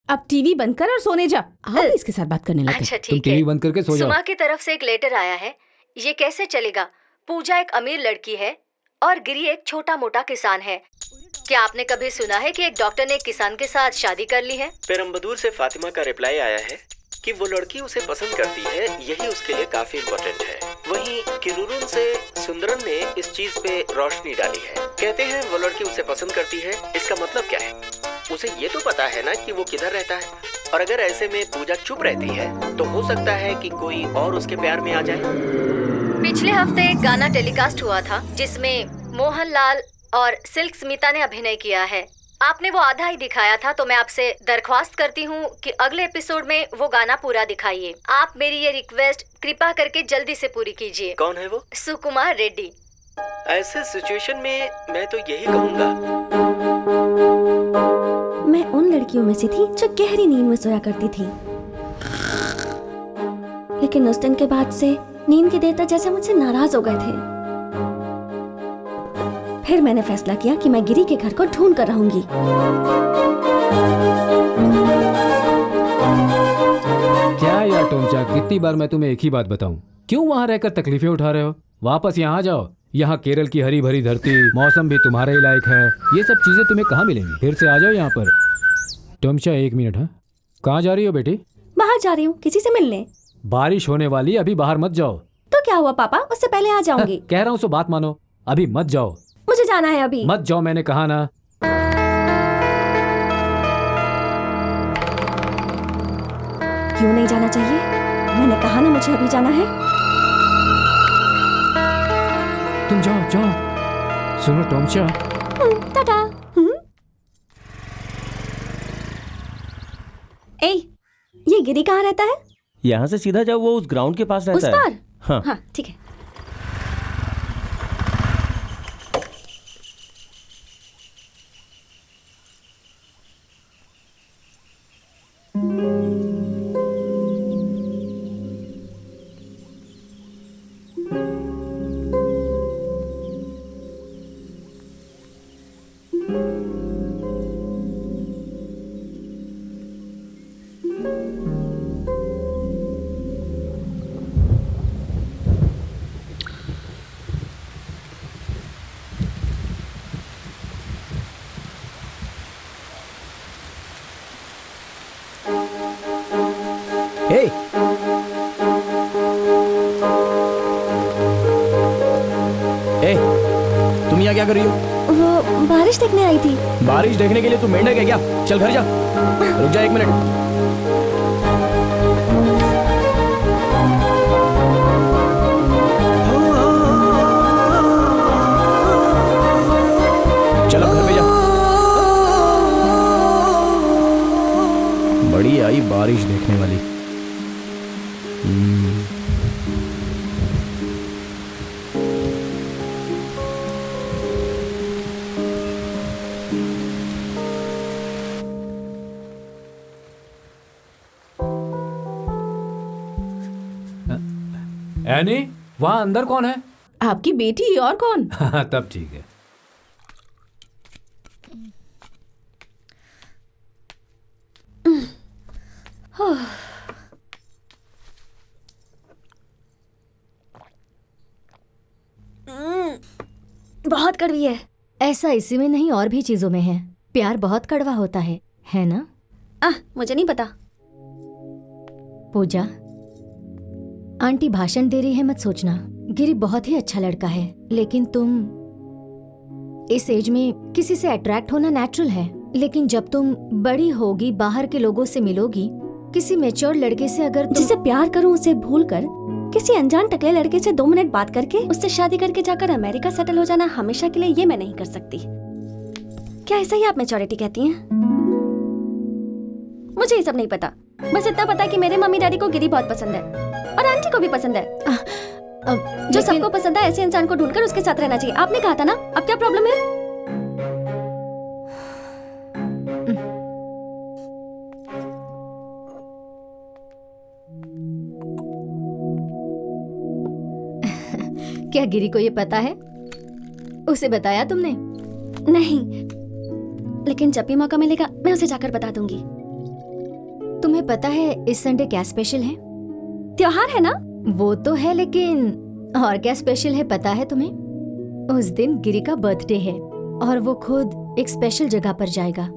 अब टीवी बंद कर और सोने जा। आओ इसके साथ बात करने लगे। अच्छा तुम ठीक है। टीवी बंद करके सो जाओ। सुमा की तरफ से एक लेटर आया है। ये कैसे चलेगा? पूजा एक अमीर लड़की है और गिरी एक छोटा मोटा किसान है। क्या आपने कभी सुना है कि एक डॉक्टर ने एक किसान के साथ शादी कर ली है? पेरम्बदूर से फातिमा का रिप्लाई आया है कि वो लड़की उसे पसंद करती है, यही उसके लिए काफी इम्पोर्टेंट है। वहीं किरुरुन से सुंदरन ने इस चीज पे रोशनी डाली है। कहते हैं वो लड़की उसे पसंद करती है। इसका मतलब क्या है? उसे ये तो पता है ना कि वो किधर रहता है, और अगर ऐसे में पूजा चुप रहती है तो हो सकता है कि कोई और उसके प्यार में आ जाए। पिछले हफ्ते एक गाना टेलीकास्ट हुआ था जिसमें मोहनलाल और सिल्क स्मिता ने अभिनय किया है। आपने वो आधा ही दिखाया था, तो मैं आपसे दरख्वास्त करती हूँ कि अगले एपिसोड में वो गाना पूरा दिखाइए। आप मेरी ये रिक्वेस्ट कृपा करके जल्दी से पूरी कीजिए। कौन है वो? सुकुमार रेड्डी। ऐसे सिचुएशन में मैं तो यही कहूँगा। मैं उन लड़कियों में से थी जो गहरी नींद में सोया करती थी, लेकिन उस दिन के बाद से नींद के देवता जैसे मुझसे नाराज हो गए थे। फिर मैंने फैसला किया कि मैं गिरी के घर को ढूंढ कर रहूंगी। क्या यार टोमचा, कितनी बार मैं तुम्हें एक ही बात बताऊं? क्यों वहाँ रहकर तकलीफें उठा रहे हो? वापस यहाँ जाओ। यहाँ केरल की हरी भरी धरती, मौसम भी तुम्हारे ही लायक है। ये सब चीजें तुम्हें कहाँ मिलेंगी? फिर से आ जाओ यहाँ पर। टोमचा, एक मिनट। हाँ, कहाँ जा रही हो बेटी? बाहर जा रही हूँ, किसी से मिलने। बारिश होने वाली, अभी बाहर मत जाओ। तो क्या हुआ पापा, उससे पहले आ जाऊंगी। कह रहा हूँ सो बात मानो, अभी मत जाओ। मुझे जाना है अभी। मत जाओ, मैंने कहा ना। क्यों नहीं जाना चाहिए? मैंने कहा ना मुझे अभी जाना है। तुम जाओ जाओ। सुनो टोमचा। टाटा। ए, ये गिरी कहाँ रहता है? यहाँ से सीधा जाओ, वो उस ग्राउंड के पास रहता उस है। पार? हाँ हाँ ठीक है। हे, तुम यहाँ क्या कर रही हो? वो बारिश देखने आई थी। बारिश देखने के लिए तू मेंढक है क्या? चल घर जा। रुक जा 1 मिनट। चलो घर पे जा। बड़ी आई बारिश देखने वाली। एनी, वहाँ अंदर कौन है? आपकी बेटी और कौन? तब ठीक है। बहुत कड़वी है। ऐसा इसी में नहीं, और भी चीजों में है। प्यार बहुत कड़वा होता है ना? मुझे नहीं पता। पूजा, आंटी भाषण दे रही है मत सोचना। गिरी बहुत ही अच्छा लड़का है, लेकिन तुम इस एज में किसी से अट्रैक्ट होना नेचुरल है, लेकिन जब तुम बड़ी होगी, बाहर के लोगों से मिलोगी, किसी मैच्योर लड़के से अगर जिसे प्यार करूं उसे भूलकर किसी अनजान टकले लड़के से 2 मिनट बात करके उससे शादी करके जाकर अमेरिका सेटल हो जाना हमेशा के लिए, ये मैं नहीं कर सकती। क्या ऐसा ही आप मैच्योरिटी कहती हैं? मुझे ये सब नहीं पता, बस इतना पता कि मेरे मम्मी डैडी को गिरी बहुत पसंद है और आंटी को भी पसंद है। जो सबको पसंद है ऐसे इंसान को ढूंढकर उसके साथ रहना चाहिए। आपने कहा था ना, अब क्या प्रॉब्लम है? क्या गिरी को ये पता है? उसे बताया तुमने? नहीं, लेकिन जब भी मौका मिलेगा मैं उसे जाकर बता दूंगी। तुम्हें पता है इस संडे क्या स्पेशल है? त्योहार है ना? वो तो है, लेकिन और क्या स्पेशल है पता है तुम्हें? उस दिन गिरी का बर्थडे है और वो खुद एक स्पेशल जगह पर जाएगा।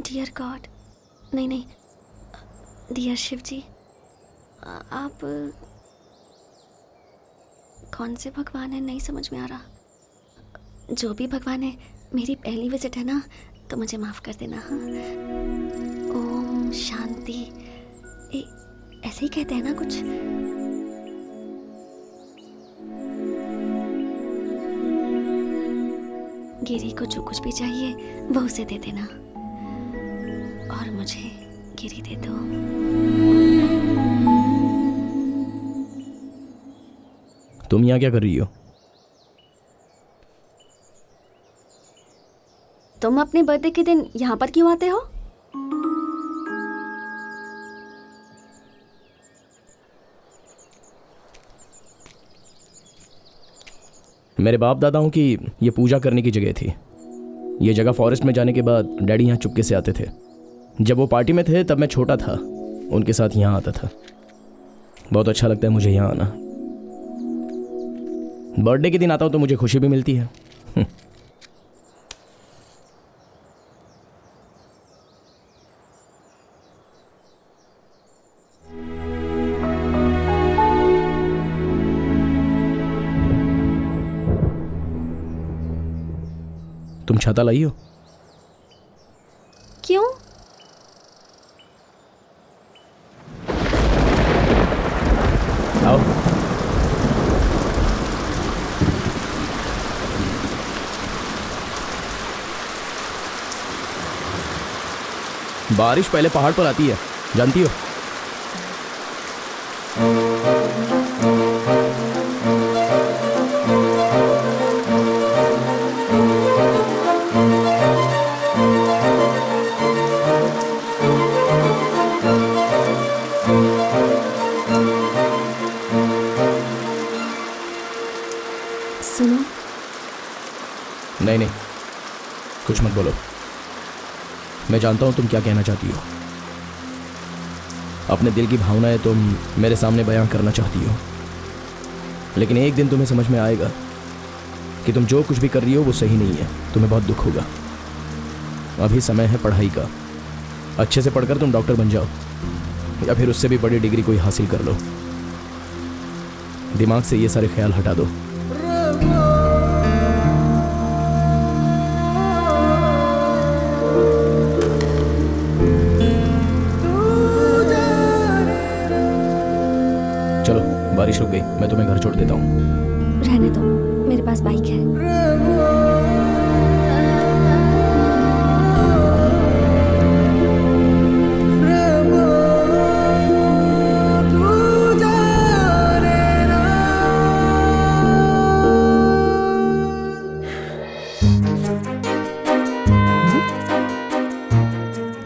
डियर गॉड, नहीं, डियर शिव जी, आप कौन से भगवान हैं नहीं समझ में आ रहा। जो भी भगवान है, मेरी पहली विजिट है ना, तो मुझे माफ़ कर देना। हाँ, ओम शांति, ऐसे ही कहते हैं ना कुछ। गिरी को जो कुछ भी चाहिए वो उसे दे देना और मुझे गिरी दे दो। तुम यहाँ क्या कर रही हो? तुम अपने बर्थडे के दिन यहाँ पर क्यों आते हो? मेरे बाप दादाओं की ये पूजा करने की जगह थी। ये जगह फॉरेस्ट में जाने के बाद डैडी यहाँ चुपके से आते थे। जब वो पार्टी में थे तब मैं छोटा था, उनके साथ यहाँ आता था। बहुत अच्छा लगता है मुझे यहाँ आना। बर्थडे के दिन आता हूँ तो मुझे खुशी भी मिलती है। तुम छाता लाई हो? क्यों? आओ। बारिश पहले पहाड़ पर आती है, जानती हो? सुनो। नहीं, कुछ मत बोलो। मैं जानता हूं तुम क्या कहना चाहती हो। अपने दिल की भावनाएं तुम मेरे सामने बयां करना चाहती हो, लेकिन एक दिन तुम्हें समझ में आएगा कि तुम जो कुछ भी कर रही हो वो सही नहीं है। तुम्हें बहुत दुख होगा। अभी समय है पढ़ाई का। अच्छे से पढ़कर तुम डॉक्टर बन जाओ, या फिर उससे भी बड़ी डिग्री कोई हासिल कर लो। दिमाग से ये सारे ख्याल हटा दो। चलो बारिश रुक गई, मैं तुम्हें घर छोड़ देता हूँ। रहने दो, मेरे पास बाइक है।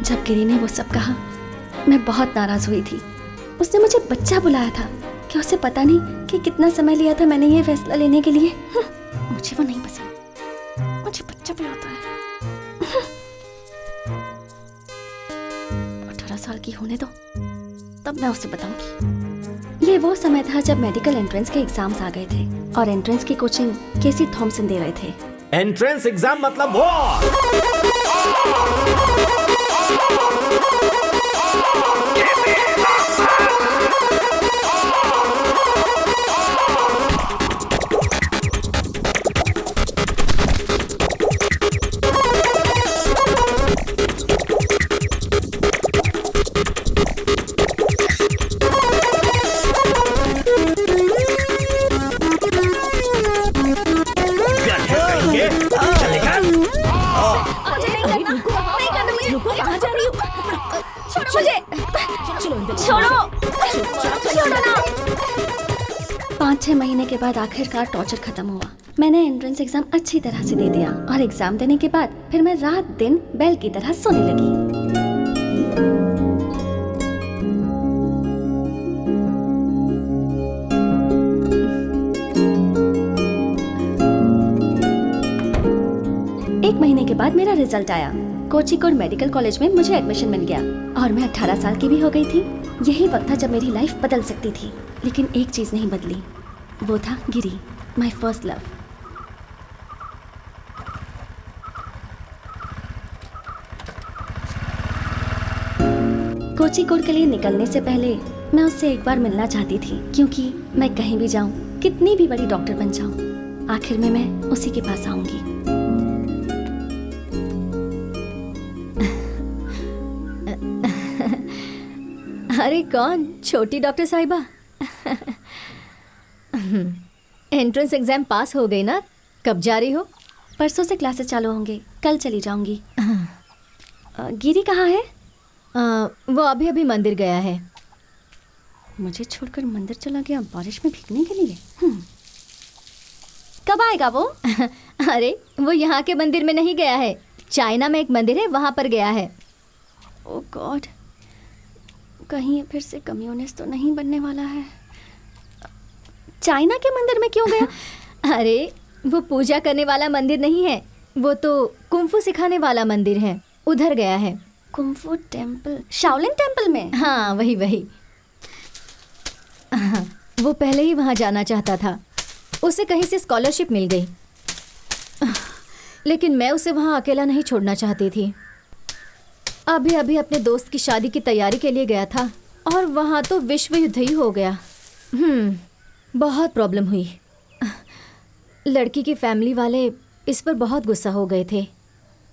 जब गिरी ने वो सब कहा, मैं बहुत नाराज हुई थी। उसने मुझे बच्चा बुलाया था। क्या उसे पता नहीं कि कितना समय लिया था मैंने ये फैसला लेने के लिए? मुझे वो नहीं पसंद, मुझे बच्चा बुलाता है। 18 साल की होने दो, तब मैं उसे बताऊंगी। ये वो समय था जब मेडिकल एंट्रेंस के एग्जाम्स आ गए थे और एंट्रेंस की कोचिंग केसी थॉमसन दे रहे थे। एंट्रेंस एग्जाम मतलब वो। पाँच 6 महीने के बाद आखिरकार टॉर्चर खत्म हुआ। मैंने एंट्रेंस एग्जाम अच्छी तरह से दे दिया और एग्जाम देने के बाद फिर मैं रात दिन बैल की तरह सोने लगी। एक महीने के बाद मेरा रिजल्ट आया। कोचिकोड मेडिकल कॉलेज में मुझे एडमिशन मिल गया और मैं 18 साल की भी हो गई थी। यही वक्त था जब मेरी लाइफ बदल सकती थी, लेकिन एक चीज नहीं बदली, वो था गिरी, माय फर्स्ट लव। कोचिकोड के लिए निकलने से पहले मैं उससे एक बार मिलना चाहती थी, क्योंकि मैं कहीं भी जाऊं, कितनी भी बड़ी डॉक्टर बन जाऊं, आखिर में मैं उसी के पास आऊंगी। अरे कौन? छोटी डॉक्टर साहिबा। एंट्रेंस एग्जाम पास हो गई ना? कब जा रही हो? परसों से क्लासेस चालू होंगे, कल चली जाऊंगी। गिरी कहाँ है? वो अभी अभी मंदिर गया है। मुझे छोड़कर मंदिर चला गया बारिश में भीगने के लिए। कब आएगा वो? अरे वो यहाँ के मंदिर में नहीं गया है, चाइना में एक मंदिर है वहाँ पर गया है। ओह गॉड, कहीं फिर से कम्युनिस्ट तो नहीं बनने वाला है। चाइना के मंदिर में क्यों गया? अरे वो पूजा करने वाला मंदिर नहीं है, वो तो कुंफू सिखाने वाला मंदिर है, उधर गया है। कुंफू टेम्पल, शाओलिन टेम्पल में? हाँ वही वही। वो पहले ही वहाँ जाना चाहता था, उसे कहीं से स्कॉलरशिप मिल गई, लेकिन मैं उसे वहाँ अकेला नहीं छोड़ना चाहती थी। अभी अभी अपने दोस्त की शादी की तैयारी के लिए गया था और वहाँ तो विश्व युद्ध ही हो गया। बहुत प्रॉब्लम हुई। लड़की की फैमिली वाले इस पर बहुत गुस्सा हो गए थे,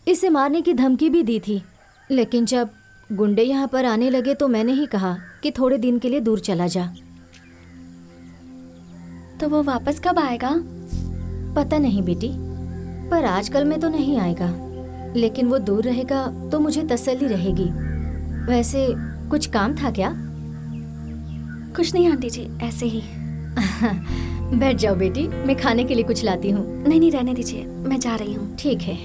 इसे मारने की धमकी भी दी थी, लेकिन जब गुंडे यहाँ पर आने लगे तो मैंने ही कहा कि थोड़े दिन के लिए दूर चला जा। तो वो वापस कब आएगा? पता नहीं बेटी, पर आजकल में तो नहीं आएगा, लेकिन वो दूर रहेगा तो मुझे तसल्ली रहेगी। वैसे कुछ काम था क्या? कुछ नहीं आंटी जी, ऐसे ही। बैठ जाओ बेटी, मैं खाने के लिए कुछ लाती हूँ। नहीं नहीं, रहने दीजिए, मैं जा रही हूँ। ठीक है।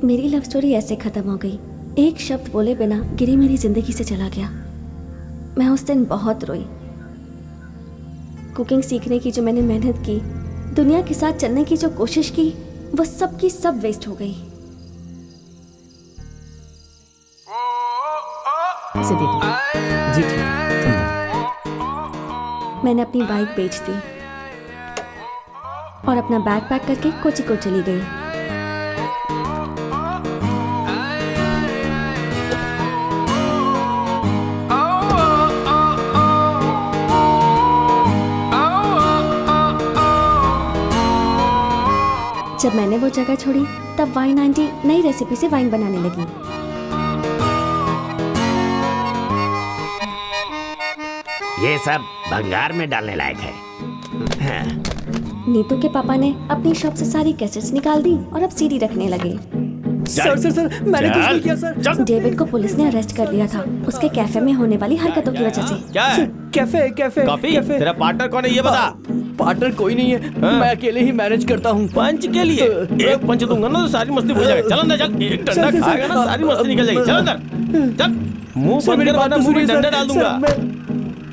मेरी लव स्टोरी ऐसे खत्म हो गई। एक शब्द बोले बिना गिरी मेरी जिंदगी से चला गया। मैं उस दिन बहुत रोई। कुकिंग सीखने की जो मैंने मेहनत की, दुनिया के साथ चलने की जो कोशिश की, वो सब की सब वेस्ट हो गई। जी ठीक। मैंने अपनी बाइक बेच दी और अपना बैग पैक करके कोचिकोड चली गई। जब मैंने वो जगह छोड़ी तब वाइन आंटी नई रेसिपी से वाइन बनाने लगी। ये सब भंगार में डालने लायक है। नीतू के पापा ने अपनी शॉप से सारी कैसेट्स निकाल दी और अब सीडी रखने लगे। सर मैंने कुछ नहीं किया सर। डेविड को पुलिस ने अरेस्ट कर लिया था उसके कैफे में होने वाली हरकतों की वजह से। क्या है? Cafe coffee? तेरा पार्टनर कौन है ये बता। पार्टनर कोई नहीं है, मैं अकेले ही मैनेज करता हूँ। पंच के लिए एक पंच दूंगा ना तो सारी मस्ती भूल जाएगा। चल अंदर चल, एक डंडा खाएगा ना सारी मस्ती निकल जाएगी। चल अंदर चल, मुंह बंद कर वरना मुंह में डंडा डाल दूंगा।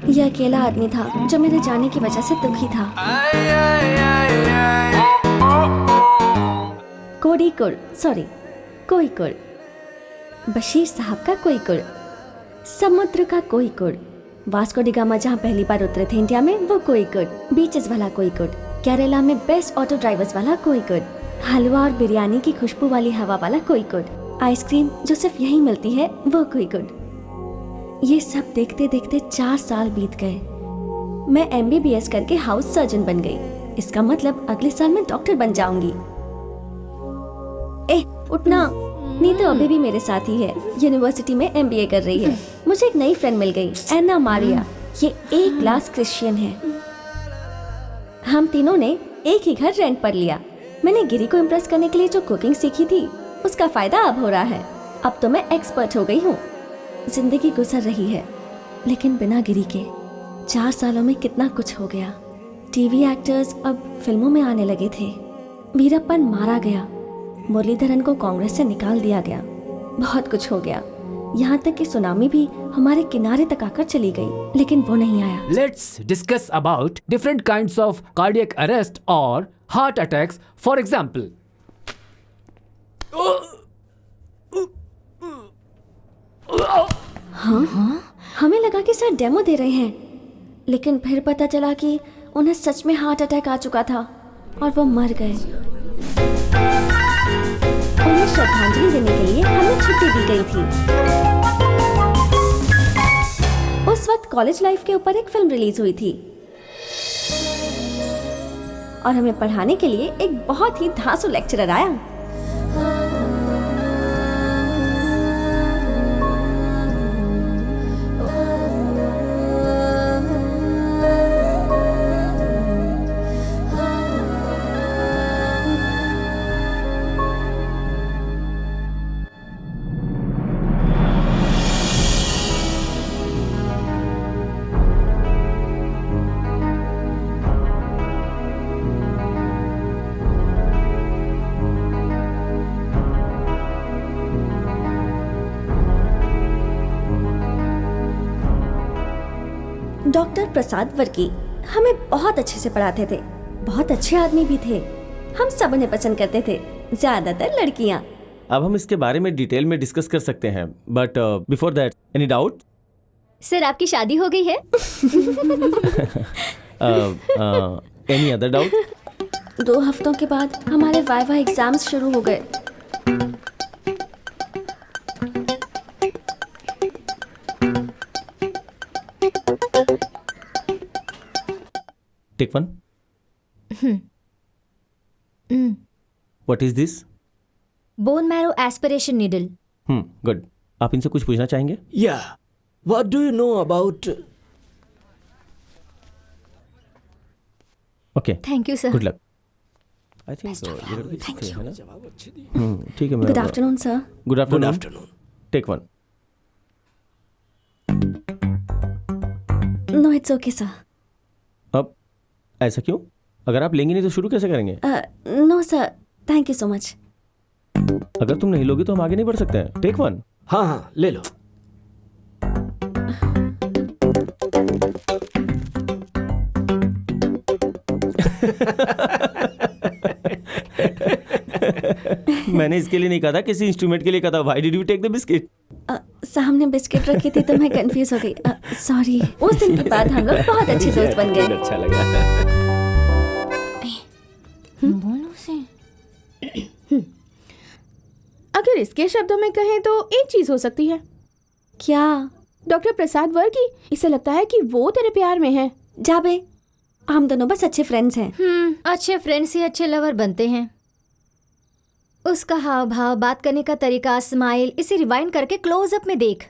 यह अकेला आदमी था जो मेरे जाने की वजह से दुखी था। कोई कुड़, बशीर साहब का कोई कुड़, समुद्र का कोई कुड़, वास्को डी गामा जहाँ पहली बार उतरे थे इंडिया में वो कोई कुड़, बीचेस वाला कोई कुड़, केरला में बेस्ट ऑटो ड्राइवर्स वाला कोई कुड़, हलवा और बिरयानी की खुशबू वाली हवा वाला कोई कुड़, आइसक्रीम जो सिर्फ यहीं मिलती है वो कोई कुड़। ये सब देखते देखते 4 साल बीत गए। मैं MBBS करके हाउस सर्जन बन गई। इसका मतलब अगले साल मैं डॉक्टर बन जाऊंगी। उठना, नीतू अभी भी मेरे साथ ही है, यूनिवर्सिटी में MBA कर रही है। मुझे एक नई फ्रेंड मिल गई, एना मारिया। ये A क्लास क्रिश्चियन है। हम तीनों ने एक ही घर रेंट पर लिया। मैंने गिरी को इम्प्रेस करने के लिए जो कुकिंग सीखी थी उसका फायदा अब हो रहा है। अब तो मैं एक्सपर्ट हो गई हूँ। जिंदगी गुजर रही है लेकिन बिना गिरी के। 4 सालों में कितना कुछ हो गया। टीवी एक्टर्स अब फिल्मों में आने लगे थे। वीरप्पन मारा गया, मुरलीधरन को कांग्रेस से निकाल दिया गया, बहुत कुछ हो गया। यहाँ तक कि सुनामी भी हमारे किनारे तक आकर चली गई, लेकिन वो नहीं आया। Let's discuss about different kinds of cardiac arrest और हार्ट अटैक्स। फॉर एग्जाम्पल, हाँ, हमें लगा कि सर डेमो दे रहे हैं, लेकिन फिर पता चला कि उन्हें सच में हार्ट अटैक आ चुका था और वो मर गए। उन्हें श्रद्धांजलि देने के लिए हमें छुट्टी दी गई थी। उस वक्त कॉलेज लाइफ के ऊपर एक फिल्म रिलीज हुई थी और हमें पढ़ाने के लिए एक बहुत ही धांसू लेक्चरर आया। डॉक्टर प्रसाद वर्की हमें बहुत अच्छे से पढ़ाते थे। बहुत अच्छे आदमी भी थे। हम सब उन्हें पसंद करते थे, ज्यादातर लड़कियां। अब हम इसके बारे में डिटेल में डिस्कस कर सकते हैं, but before that any doubt? Sir आपकी शादी हो गई है? Any other doubt? 2 हफ्तों के बाद हमारे वाइवा एग्जाम्स शुरू हो गए। Take one. What is this? Bone marrow aspiration needle. Good. आप इनसे कुछ पूछना चाहेंगे? Yeah. What do you know about? Okay. Thank you, sir. Good luck. I think so. Thank you. ठीक है। Good afternoon, sir. Good afternoon. Good afternoon. Take one. No, it's okay, sir. अब ऐसा क्यों? अगर आप लेंगे नहीं तो शुरू कैसे करेंगे? No, sir. Thank you so much. अगर तुम नहीं लोगे तो हम आगे नहीं बढ़ सकते हैं। Take one. हाँ हाँ ले लो। मैंने इसके लिए नहीं कहा था, किसी इंस्ट्रूमेंट के लिए कहा था। Why did you take the biscuit? सामने बिस्किट रखी थी तो मैं कंफ्यूज हो गई। सॉरी। उस दिन के बाद हम लोग बहुत अच्छे दोस्त बन गए। अच्छा लगा। बोलो से। अगर इसके शब्दों में कहें तो एक चीज हो सकती है। क्या? डॉक्टर प्रसाद वर्की, इसे लगता है कि वो तेरे प्यार में है। जाबे, हम दोनों बस अच्छे फ्रेंड्स हैं। अच्छे फ्रेंड्स ही अच्छे लवर बनते हैं। उसका हाव भाव, बात करने का तरीका, स्माइल, इसे रिवाइंड करके क्लोज अप में देख।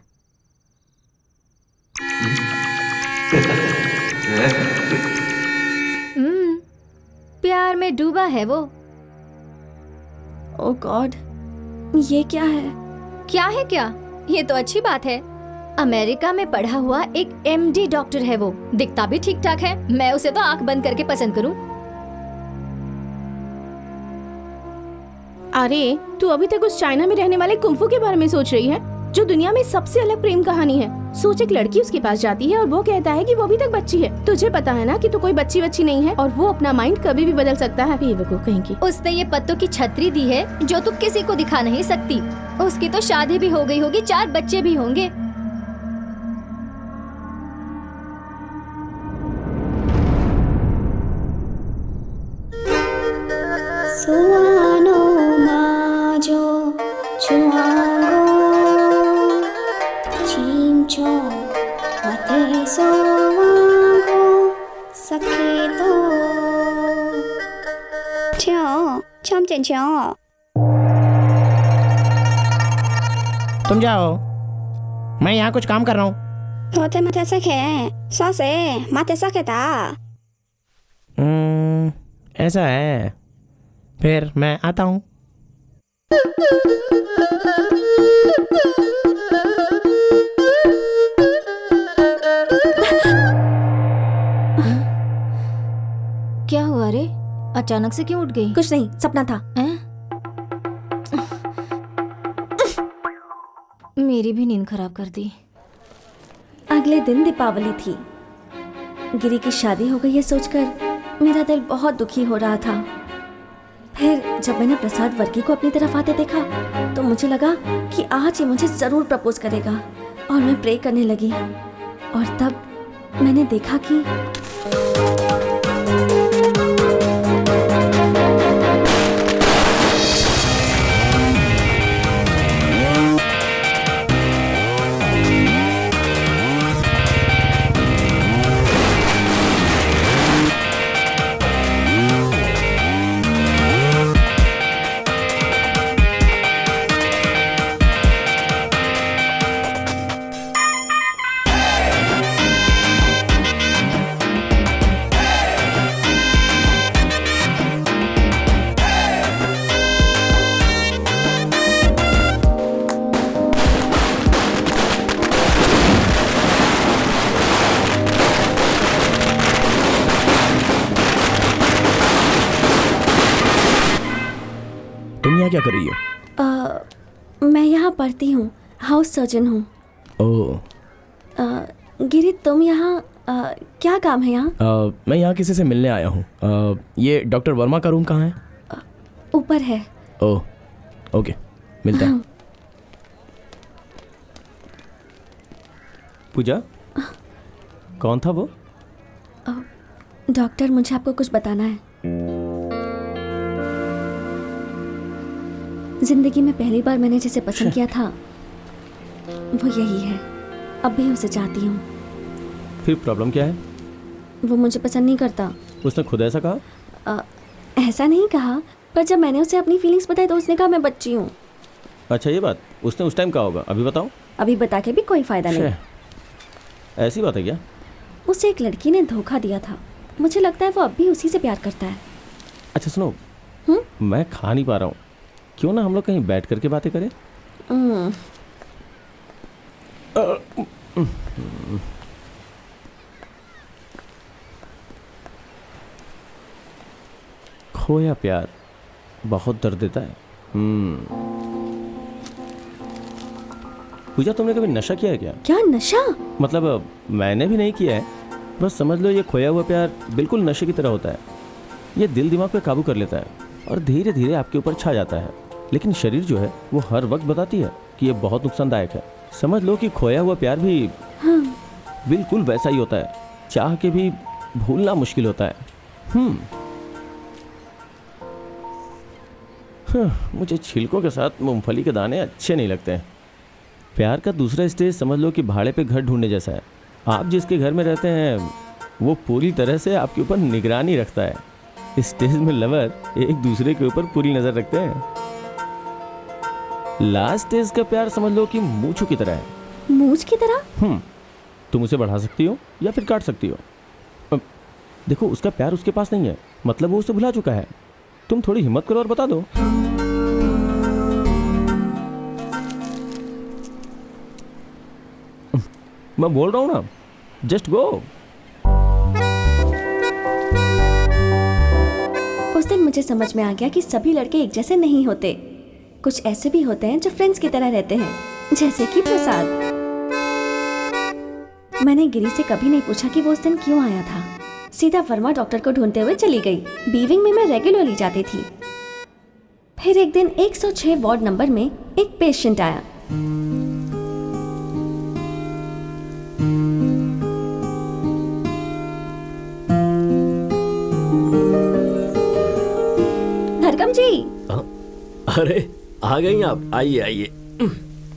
प्यार में डूबा है वो। ओह गॉड, ये क्या है? क्या है क्या? ये तो अच्छी बात है। अमेरिका में पढ़ा हुआ एक MD डॉक्टर है वो। दिखता भी ठीक ठाक है। मैं उसे तो आंख बंद करके पसंद करूं। अरे तू अभी तक उस चाइना में रहने वाले कुंफू के बारे में सोच रही है, जो दुनिया में सबसे अलग प्रेम कहानी है। सोच, एक लड़की उसके पास जाती है और वो कहता है कि वो अभी तक बच्ची है। तुझे पता है ना कि तू कोई बच्ची नहीं है और वो अपना माइंड कभी भी बदल सकता है। बेवकूफ कहीं की। उसने ये पत्तों की छतरी दी है जो तू किसी को दिखा नहीं सकती। उसकी तो शादी भी हो गई होगी, 4 बच्चे भी होंगे। सुआनो माजो चुआगो चिमचो मते सोवागो सखे तो च्यों चमचन च्यों। तुम जाओ, मैं यहाँ कुछ काम कर रहा हूँ। होते मते सखे सौसे मते सखे ता। ऐसा है, फिर मैं आता हूँ। क्या हुआ रे? अचानक से क्यों उठ गई? कुछ नहीं, सपना था। मेरी भी नींद खराब कर दी। अगले दिन दीपावली थी। गिरी की शादी हो गई है सोचकर मेरा दिल बहुत दुखी हो रहा था। फिर जब मैंने प्रसाद वर्की को अपनी तरफ आते देखा तो मुझे लगा कि आज ये मुझे जरूर प्रपोज करेगा और मैं प्रे करने लगी। और तब मैंने देखा कि क्या कर रही हो? मैं यहाँ पढ़ती हूँ, हाउस सर्जन हूँ। ओह। गिरी तुम यहाँ क्या काम है यहाँ? मैं यहाँ किसी से मिलने आया हूँ। ये डॉक्टर वर्मा का रूम कहाँ है? ऊपर है। ओह ओके, मिलता है। पूजा, कौन था वो? डॉक्टर, मुझे आपको कुछ बताना है। जिंदगी में पहली बार मैंने जिसे पसंद किया था वो यही है। अब भी उसे चाहती हूँ। फिर प्रॉब्लम क्या है? वो मुझे पसंद नहीं करता। उसने खुद ऐसा कहा? ऐसा नहीं कहा, पर जब मैंने उसे अपनी फीलिंग्स बताई तो उसने कहा मैं बच्ची हूँ। अच्छा, ये बात उसने उस टाइम कहा होगा। अभी बताओ। अभी बता के भी कोई फायदा नहीं। ऐसी बात है क्या? उसे एक लड़की ने धोखा दिया था। मुझे लगता है वो अब भी उसी से प्यार करता है। अच्छा सुनो, मैं खा नहीं पा रहा हूँ, क्यों ना हम लोग कहीं बैठ करके बातें करें? खोया प्यार बहुत दर्द देता है। पूजा, तुमने कभी नशा किया है क्या? क्या नशा? मतलब मैंने भी नहीं किया है, बस समझ लो ये खोया हुआ प्यार बिल्कुल नशे की तरह होता है। ये दिल दिमाग पे काबू कर लेता है और धीरे धीरे आपके ऊपर छा जाता है। लेकिन शरीर जो है वो हर वक्त बताती है कि ये बहुत नुकसानदायक है। समझ लो कि खोया हुआ प्यार भी बिल्कुल वैसा ही होता है, चाह के भी भूलना मुश्किल होता है। मुझे छिलकों के साथ मूंगफली के दाने अच्छे नहीं लगते हैं। प्यार का दूसरा स्टेज समझ लो कि भाड़े पे घर ढूंढने जैसा है। आप जिसके घर में रहते हैं वो पूरी तरह से आपके ऊपर निगरानी रखता है। इस स्टेज में लवर एक दूसरे के ऊपर पूरी नज़र रखते हैं। लास्ट स्टेज का प्यार समझ लो कि मूंछों की तरह है। मूंछ की तरह? तुम उसे बढ़ा सकती हो या फिर काट सकती हो। देखो, उसका प्यार उसके पास नहीं है, मतलब वो उसे भुला चुका है। तुम थोड़ी हिम्मत करो और बता दो। मैं बोल रहा हूं ना, जस्ट गो। उस दिन मुझे समझ में आ गया कि सभी लड़के एक जैसे नहीं होते। कुछ ऐसे भी होते हैं जो फ्रेंड्स की तरह रहते हैं, जैसे कि प्रसाद। मैंने गिरी से कभी नहीं पूछा कि वो उस दिन क्यों आया था। सीधा वर्मा डॉक्टर को ढूंढते हुए चली गई। बीविंग में मैं रेगुलरली जाती थी। फिर एक दिन 106 वार्ड नंबर में एक पेशेंट आया। धरकम जी। अरे आ गई आप, आइए आइए।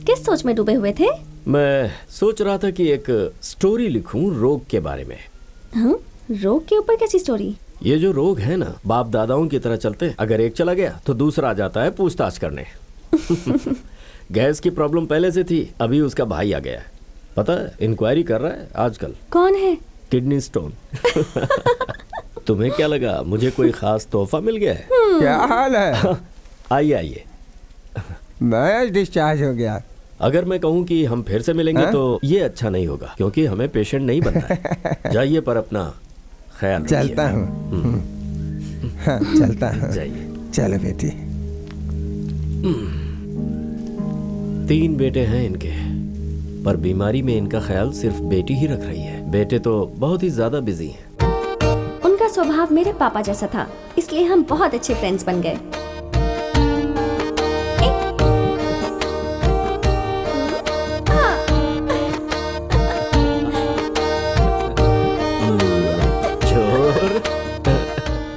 किस सोच में डूबे हुए थे? मैं सोच रहा था कि एक स्टोरी लिखूं रोग के बारे में। रोग के ऊपर कैसी स्टोरी? ये जो रोग है ना, बाप दादाओं की तरह चलते। अगर एक चला गया तो दूसरा आ जाता है पूछताछ करने। गैस की प्रॉब्लम पहले से थी, अभी उसका भाई आ गया है। पता है, इंक्वायरी कर रहा है आजकल। कौन है? Kidney stone. तुम्हें क्या लगा मुझे कोई खास तोहफा मिल गया है? क्या हाल है? आइए आइए। मैं डिस्चार्ज हो गया। अगर मैं कहूँ कि हम फिर से मिलेंगे तो ये अच्छा नहीं होगा, क्योंकि हमें पेशेंट नहीं बनना है। जाइए, पर अपना ख्याल रखिए। चलता हूँ। हाँ, चलता हूँ। जाइए। चलो बेटी। 3 बेटे हैं इनके, पर बीमारी में इनका ख्याल सिर्फ बेटी ही रख रही है। बेटे तो बहुत ही ज्यादा बिजी हैं। उनका स्वभाव मेरे पापा जैसा था, इसलिए हम बहुत अच्छे फ्रेंड्स बन गए।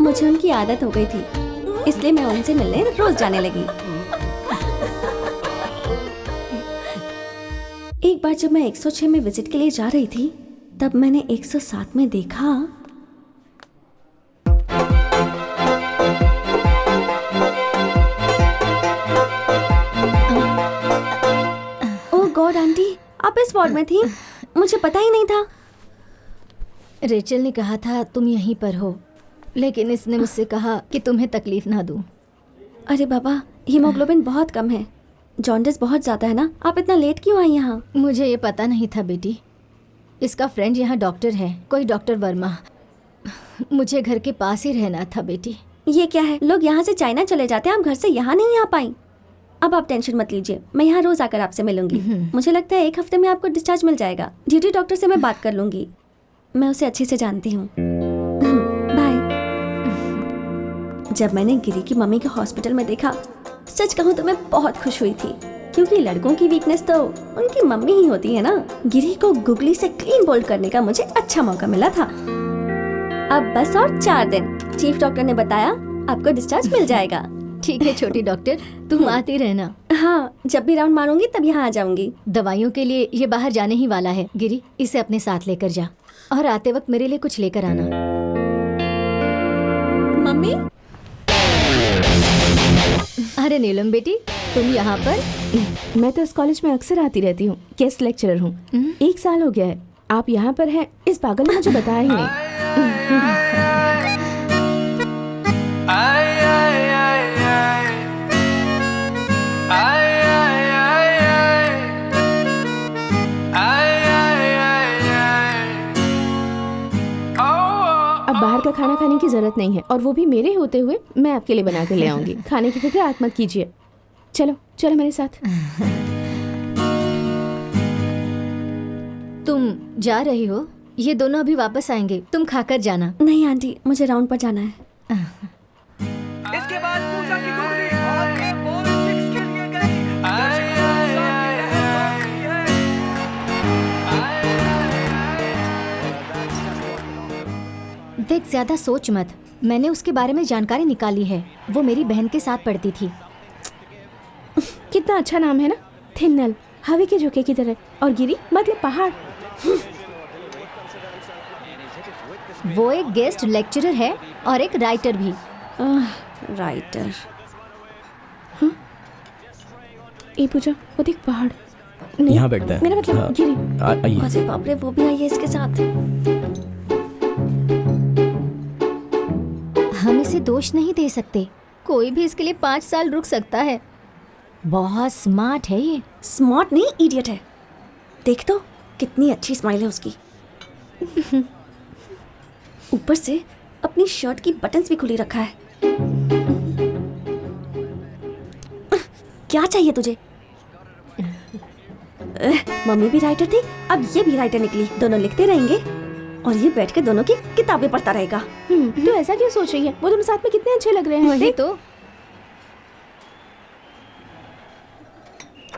मुझे उनकी आदत हो गई थी, इसलिए मैं उनसे मिलने रोज जाने लगी। एक बार जब मैं 106 में विजिट के लिए जा रही थी, तब मैंने 107 में देखा। ओह गॉड आंटी, आप इस वार्ड में थी? मुझे पता ही नहीं था। रेचल ने कहा था तुम यहीं पर हो, लेकिन इसने मुझसे कहा कि तुम्हें तकलीफ ना दूं। अरे बाबा, हीमोग्लोबिन बहुत कम है, जॉन्डिस बहुत ज़्यादा है ना। आप इतना लेट क्यों आई यहाँ? मुझे ये पता नहीं था बेटी। इसका फ्रेंड यहाँ डॉक्टर है, कोई डॉक्टर वर्मा। मुझे घर के पास ही रहना था बेटी। ये क्या है, लोग यहाँ से चाइना चले जाते हैं, आप घर से यहाँ नहीं आ पाई। अब आप टेंशन मत लीजिए, मैं यहाँ रोज आकर आपसे मिलूंगी। मुझे लगता है 1 हफ्ते में आपको डिस्चार्ज मिल जाएगा। ड्यूटी डॉक्टर से मैं बात कर लूंगी, मैं उसे अच्छे से जानती हूँ। जब मैंने गिरी की मम्मी को हॉस्पिटल में देखा, सच कहूँ तो मैं बहुत खुश हुई थी, क्योंकि लड़कों की वीकनेस तो उनकी मम्मी ही होती है ना। गिरी को गुगली से क्लीन बोल्ड करने का मुझे अच्छा मौका मिला था। अब बस और 4 दिन। चीफ डॉक्टर ने बताया आपको डिस्चार्ज मिल जाएगा। ठीक है छोटी डॉक्टर, तुम आती रहना। हाँ, जब भी राउंड मारूंगी तब यहाँ आ जाऊंगी। दवाइयों के लिए ये बाहर जाने ही वाला है। गिरी, इसे अपने साथ लेकर जा, और आते वक्त मेरे लिए कुछ लेकर आना। मम्मी। अरे नीलम बेटी, तुम यहाँ पर? मैं तो इस कॉलेज में अक्सर आती रहती हूँ, गेस्ट लेक्चरर हूँ। 1 साल हो गया है। आप यहाँ पर हैं, इस पागल ने मुझे बताया ही नहीं। अब बाहर का खाना खाने की जरूरत नहीं है, और वो भी मेरे होते हुए मैं आपके लिए बना कर ले आऊंगी। खाने की फिक्र आप मत कीजिए। चलो चलो मेरे साथ। तुम जा रही हो? ये दोनों अभी वापस आएंगे, तुम खाकर जाना। नहीं आंटी, मुझे राउंड पर जाना है। इसके बाद पूजा की गुगली और ये बॉल 6 के लिए गई। देख, ज्यादा सोच मत। मैंने उसके बारे में जानकारी निकाली है। वो मेरी बहन के साथ पढ़ती थी। कितना अच्छा नाम है ना, थिन्नल, हवा के झोंके की तरह, और गिरी मतलब पहाड़। वो एक गेस्ट लेक्चरर है और एक राइटर भी। राइटर? ए पूजा वो देख पहाड़। नहीं, यहाँ बैठते हैं। मेरा मतलब हाँ, गिरी। आइए। अरे बाप रे, वो भी आई है इसके साथ। हम इसे दोष नहीं दे सकते, कोई भी इसके लिए 5 साल रुक सकता है। बहुत स्मार्ट है ये। स्मार्ट नहीं, इडियट है। देख तो कितनी अच्छी स्माइल है उसकी। ऊपर से अपनी शर्ट की बटन्स भी खुली रखा है। क्या चाहिए तुझे? मम्मी भी राइटर थी, अब ये भी राइटर निकली। दोनों लिखते रहेंगे और ये बैठ के दोनों की किताबें पढ़ता रहेगा। तो ऐसा क्यों सोच रही है? वो दोनों साथ में कितने अच्छे लग रहे हैं। वही तो।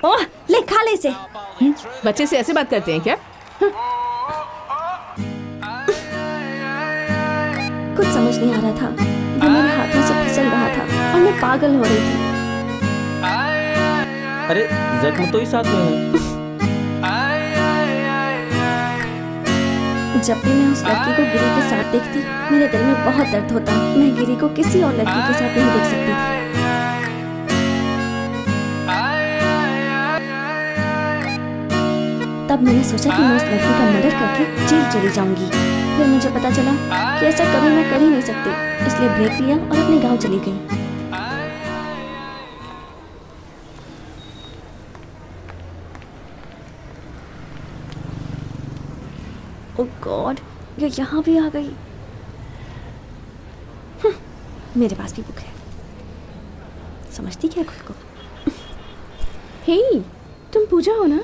ओह, ले खा ले इसे। बच्चे से ऐसे बात करते हैं क्या? कुछ समझ नहीं आ रहा था, वो मेरे हाथों से फिसल रहा था और मैं पागल हो रही थी। अरे जख्म तो ही साथ में है। जब भी मैं उस लड़की को गिरी के साथ देखती, मेरे दिल में बहुत दर्द होता। मैं गिरी को किसी और लड़की के साथ नहीं देख सकती थी। तब मैंने सोचा कि मैं उस लड़की का मर्डर करके जेल चली जाऊंगी। फिर मुझे पता चला कि ऐसा कभी मैं कर ही नहीं सकती, इसलिए ब्रेक लिया और अपने गांव चली गई। ओह गॉड, ये यहाँ भी आ गई। मेरे पास भी बुक है। समझती क्या खुद को? हे, तुम पूजा हो ना?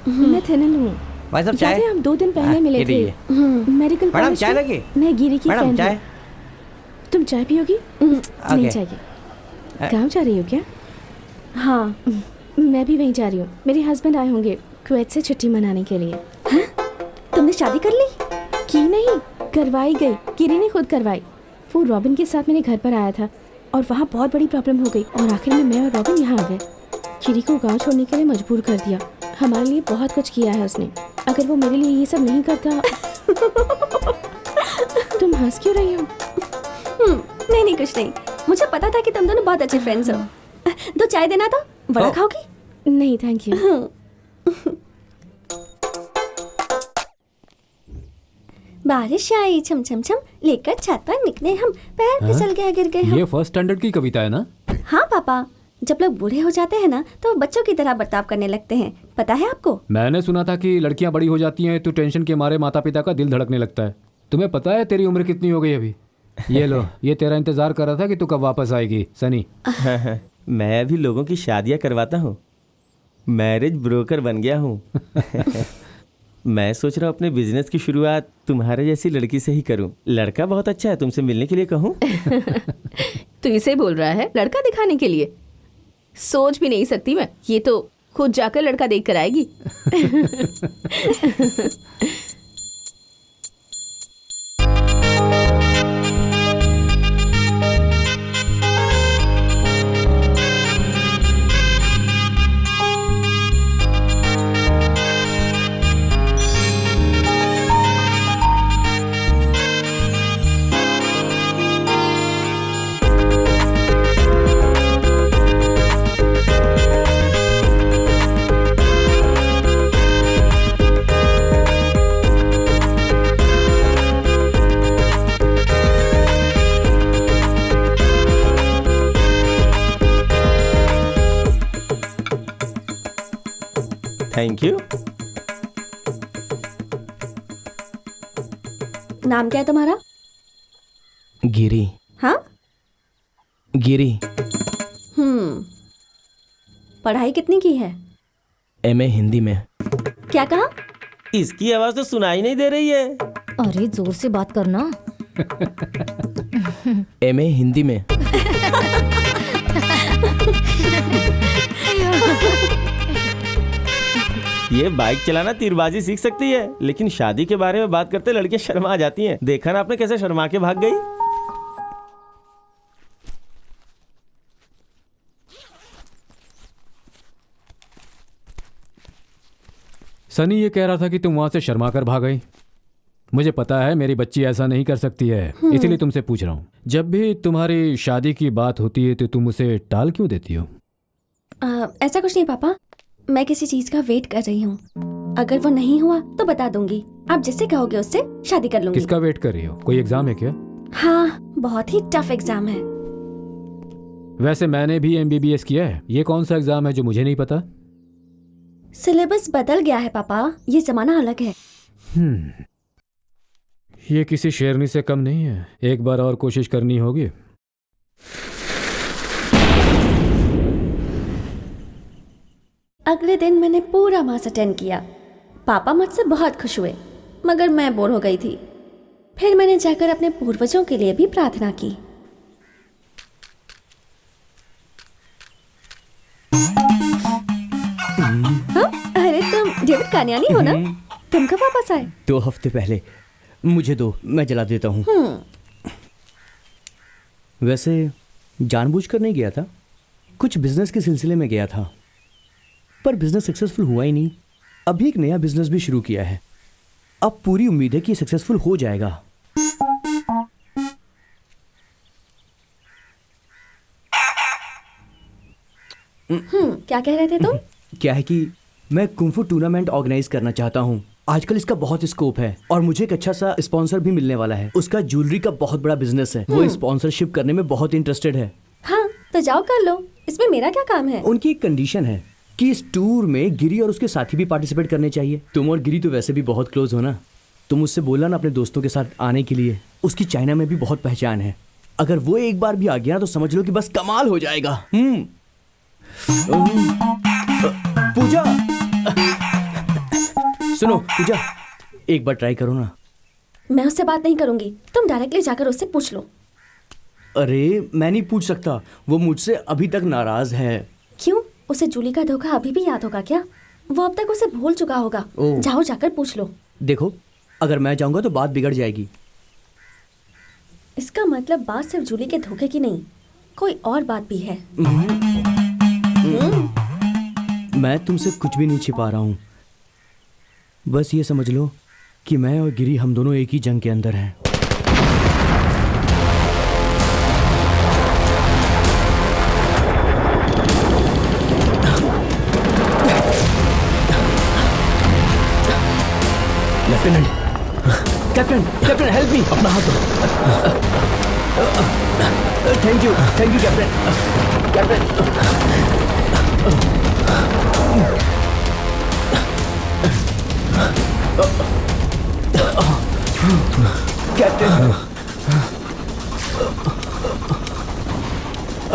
मैं थेनल हूँ। भाई साहब चाय। हम 2 दिन पहले मिले थे मेडिकल कॉलेज। मैडम चाय लगी? मैं गिरी की मैडम फ्रेंड चाय। हूँ। तुम चाय पियोगी? नहीं चाहिए। गाँव जा रही हो क्या? हाँ, मैं भी वहीं जा रही हूँ। मेरे हस्बैंड आए होंगे कुवैत से छुट्टी मनाने के लिए। तुमने शादी कर ली? की नहीं, करवाई गई। गिरी ने खुद करवाई। वो रॉबिन के साथ मेरे घर पर आया था और वहाँ बहुत बड़ी प्रॉब्लम हो गई और आखिर में मैं और रॉबिन यहाँ आ गए। गिरी को गांव छोड़ने के लिए मजबूर कर दिया। हमारे लिए बहुत कुछ किया है उसने। अगर वो मेरे लिए ये सब नहीं करता। तुम हंस क्यों रही हो? नहीं कुछ नहीं। मुझे पता था कि तुम दोनों बहुत अच्छे फ्रेंड्स हो। 2 चाय देना था। बड़ा खाओगी? नहीं थैंक यू। बारिश आई छम छम छम, लेकर छत पर निकले हम, पैर फिसल गया गिर गए हम। ये फर्स्ट स्टैंडर्ड की कविता है ना? हाँ पापा, जब लोग बूढ़े हो जाते हैं ना तो वो बच्चों की तरह बर्ताव करने लगते हैं। पता है आपको? मैंने सुना था कि लड़कियां बड़ी हो जाती हैं तो टेंशन के मारे माता पिता का दिल धड़कने लगता है। तुम्हें पता है तेरी उम्र कितनी हो गई अभी? ये लो, ये तेरा इंतजार कर रहा था कि तू कब वापस आएगी सनी। मैं भी लोगों की शादियां करवाता हूँ, मैरिज ब्रोकर बन गया हूँ। मैं सोच रहा हूँ अपने बिजनेस की शुरुआत तुम्हारे जैसी लड़की से ही करूँ। लड़का बहुत अच्छा है, तुमसे मिलने के लिए कहूँ? तू इसे बोल रहा है लड़का दिखाने के लिए? सोच भी नहीं सकती मैं। ये तो खुद जाकर लड़का देख कर आएगी। Thank you. नाम क्या है तुम्हारा? गिरी। हाँ, गिरी। पढ़ाई कितनी की है? MA हिंदी में। क्या कहा? इसकी आवाज तो सुनाई नहीं दे रही है। अरे जोर से बात करना। MA हिंदी में। ये बाइक चलाना तीरबाजी सीख सकती है, लेकिन शादी के बारे में बात करते लड़कियां शर्मा आ जाती हैं। देखा ना आपने कैसे शर्मा के भाग गई? सनी ये कह रहा था कि तुम वहां से शर्मा कर भाग गई। मुझे पता है मेरी बच्ची ऐसा नहीं कर सकती है, इसीलिए तुमसे पूछ रहा हूँ। जब भी तुम्हारी शादी की बात होती है तो तुम उसे टाल क्यों देती हो? ऐसा कुछ नहीं पापा, मैं किसी चीज का वेट कर रही हूँ। अगर वो नहीं हुआ तो बता दूंगी। आप जिससे कहोगे उससे शादी कर लूंगी। किसका वेट कर रही हो? कोई एग्जाम है क्या? हाँ, बहुत ही टफ एग्जाम है। वैसे मैंने भी MBBS किया है। ये कौन सा एग्जाम है जो मुझे नहीं पता? सिलेबस बदल गया है पापा, ये जमाना अलग है। ये किसी शेरनी से कम नहीं है। एक बार और कोशिश करनी होगी। अगले दिन मैंने पूरा मास अटेंड किया। पापा मुझसे बहुत खुश हुए, मगर मैं बोर हो गई थी। फिर मैंने जाकर अपने पूर्वजों के लिए भी प्रार्थना की। हाँ? अरे तुम डेविड कानियानी हो ना? तुम कब वापस आए? 2 हफ्ते पहले। मुझे दो, मैं जला देता हूँ। वैसे जानबूझकर नहीं गया था, कुछ बिजनेस के सिलसिले में गया था, पर बिजनेस सक्सेसफुल हुआ ही नहीं। अभी एक नया बिजनेस भी शुरू किया है। अब पूरी उम्मीद है कि सक्सेसफुल हो जाएगा। क्या कह रहे थे तुम? क्या है कि मैं कुंफू टूर्नामेंट ऑर्गेनाइज करना चाहता हूँ। आजकल इसका बहुत स्कोप है और मुझे एक अच्छा सा स्पॉन्सर भी मिलने वाला है। उसका ज्वेलरी का बहुत बड़ा बिजनेस है। वो स्पॉन्सरशिप करने में बहुत इंटरेस्टेड है। हाँ, तो जाओ कर लो। इसमें मेरा क्या काम है? उनकी एक कंडीशन है कि इस टूर में गिरी और उसके साथी भी पार्टिसिपेट करने चाहिए। तुम और गिरी तो वैसे भी बहुत क्लोज हो ना। तुम उससे बोला ना अपने दोस्तों के साथ आने के लिए। उसकी चाइना में भी बहुत पहचान है। अगर वो एक बार भी आ गया तो समझ लो कि बस कमाल हो जाएगा। पूजा, सुनो पूजा, एक बार ट्राई करो ना। मैं उससे बात नहीं करूंगी, तुम डायरेक्टली जाकर उससे पूछ लो। अरे मैं नहीं पूछ सकता, वो मुझसे अभी तक नाराज है। क्यों? उसे जूली का धोखा अभी भी याद होगा क्या? वो अब तक उसे भूल चुका होगा। जाओ जाकर पूछ लो। देखो, अगर मैं जाऊंगा तो बात बिगड़ जाएगी। इसका मतलब बात सिर्फ जूली के धोखे की नहीं, कोई और बात भी है। मैं तुमसे कुछ भी नहीं छिपा रहा हूँ। बस ये समझ लो कि मैं और गिरी हम दोनों एक ही जंग के अंदर हैं। Lieutenant, captain help me. अपना हाथ दो। Thank you captain.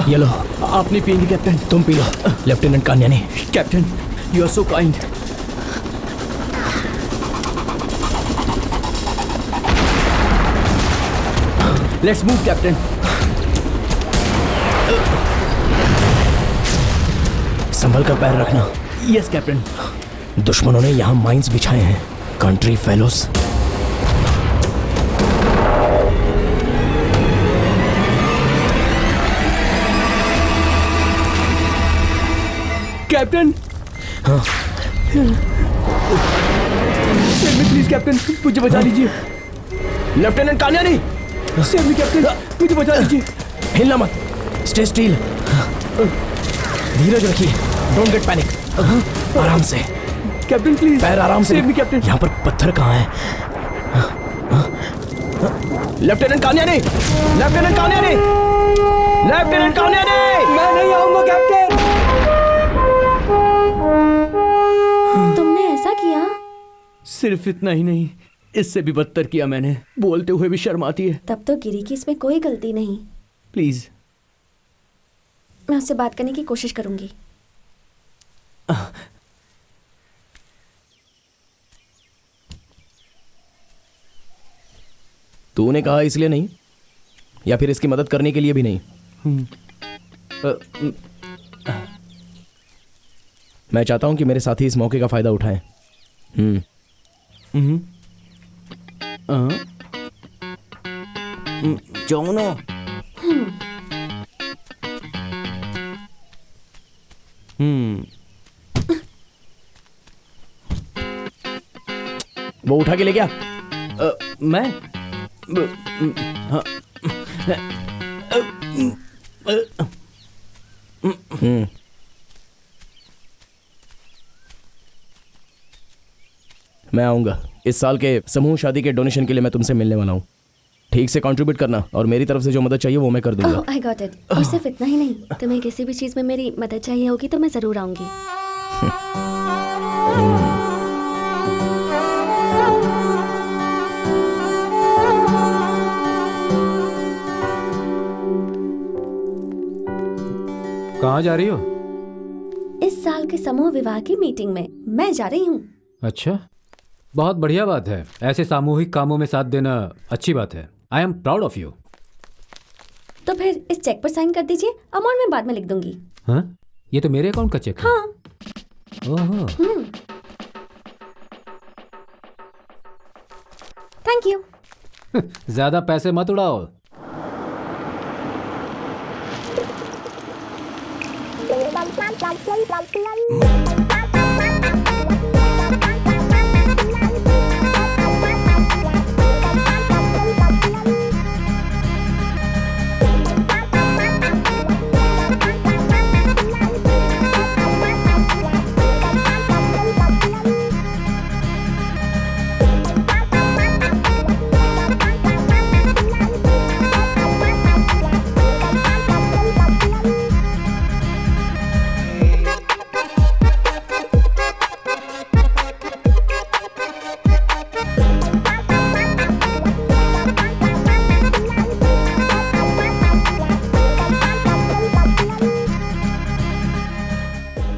ये लो। आप नहीं पिएंगे कैप्टन? तुम पी लो। लेफ्टिनेंट कान्यानी। Captain, you are so kind. Let's move captain. संभल कर पैर रखना। Yes captain. दुश्मनों ने यहाँ माइंस बिछाए हैं। Country fellows. कैप्टन। हाँ। प्लीज कैप्टन, मुझे बचा लीजिए। लेफ्टिनेंट कान्यानी, सेव मी कैप्टन, मुझे बचा लीजिए। हिलना मत, स्टे स्टील। धीरज रखिए, डोंट गेट पैनिक। आराम से कैप्टन, प्लीज पैर आराम से। Save me captain. यहाँ पर पत्थर कहाँ है? लेफ्टिनेंट कान्यानी, लेफ्टिनेंट कान्यानी, लेफ्टिनेंट कान्यानी। मैं नहीं आऊंगा कैप्टन। तुमने ऐसा किया? सिर्फ इतना ही नहीं, इससे भी बदतर किया मैंने। बोलते हुए भी शर्म आती है। तब तो गिरी की इसमें कोई गलती नहीं। प्लीज। मैं उससे बात करने की कोशिश करूंगी। तूने कहा इसलिए नहीं, या फिर इसकी मदद करने के लिए भी नहीं? मैं चाहता हूं कि मेरे साथी इस मौके का फायदा उठाएं। जाओ ना। वो उठा के ले गया। मैं मैं आऊँगा। इस साल के समूह शादी के डोनेशन के लिए मैं तुमसे मिलने वाला हूँ। ठीक से कंट्रीब्यूट करना और मेरी तरफ से जो मदद चाहिए वो मैं कर दूंगा। I got it. और सिर्फ इतना ही नहीं, तुम्हें किसी भी चीज़ में मेरी मदद चाहिए होगी तो मैं ज़रूर आऊँगी। कहाँ जा रही हो? इस साल के समूह विवाह की मीटिंग में मैं जा रही हूँ। अच्छा, बहुत बढ़िया बात है। ऐसे सामूहिक कामों में साथ देना अच्छी बात है। I am proud of you. तो फिर इस चेक पर साइन कर दीजिए, अमाउंट मैं बाद में लिख दूंगी। हाँ, ये तो मेरे अकाउंट का चेक है। हाँ। ओहो। Thank you. ज्यादा पैसे मत उड़ाओ।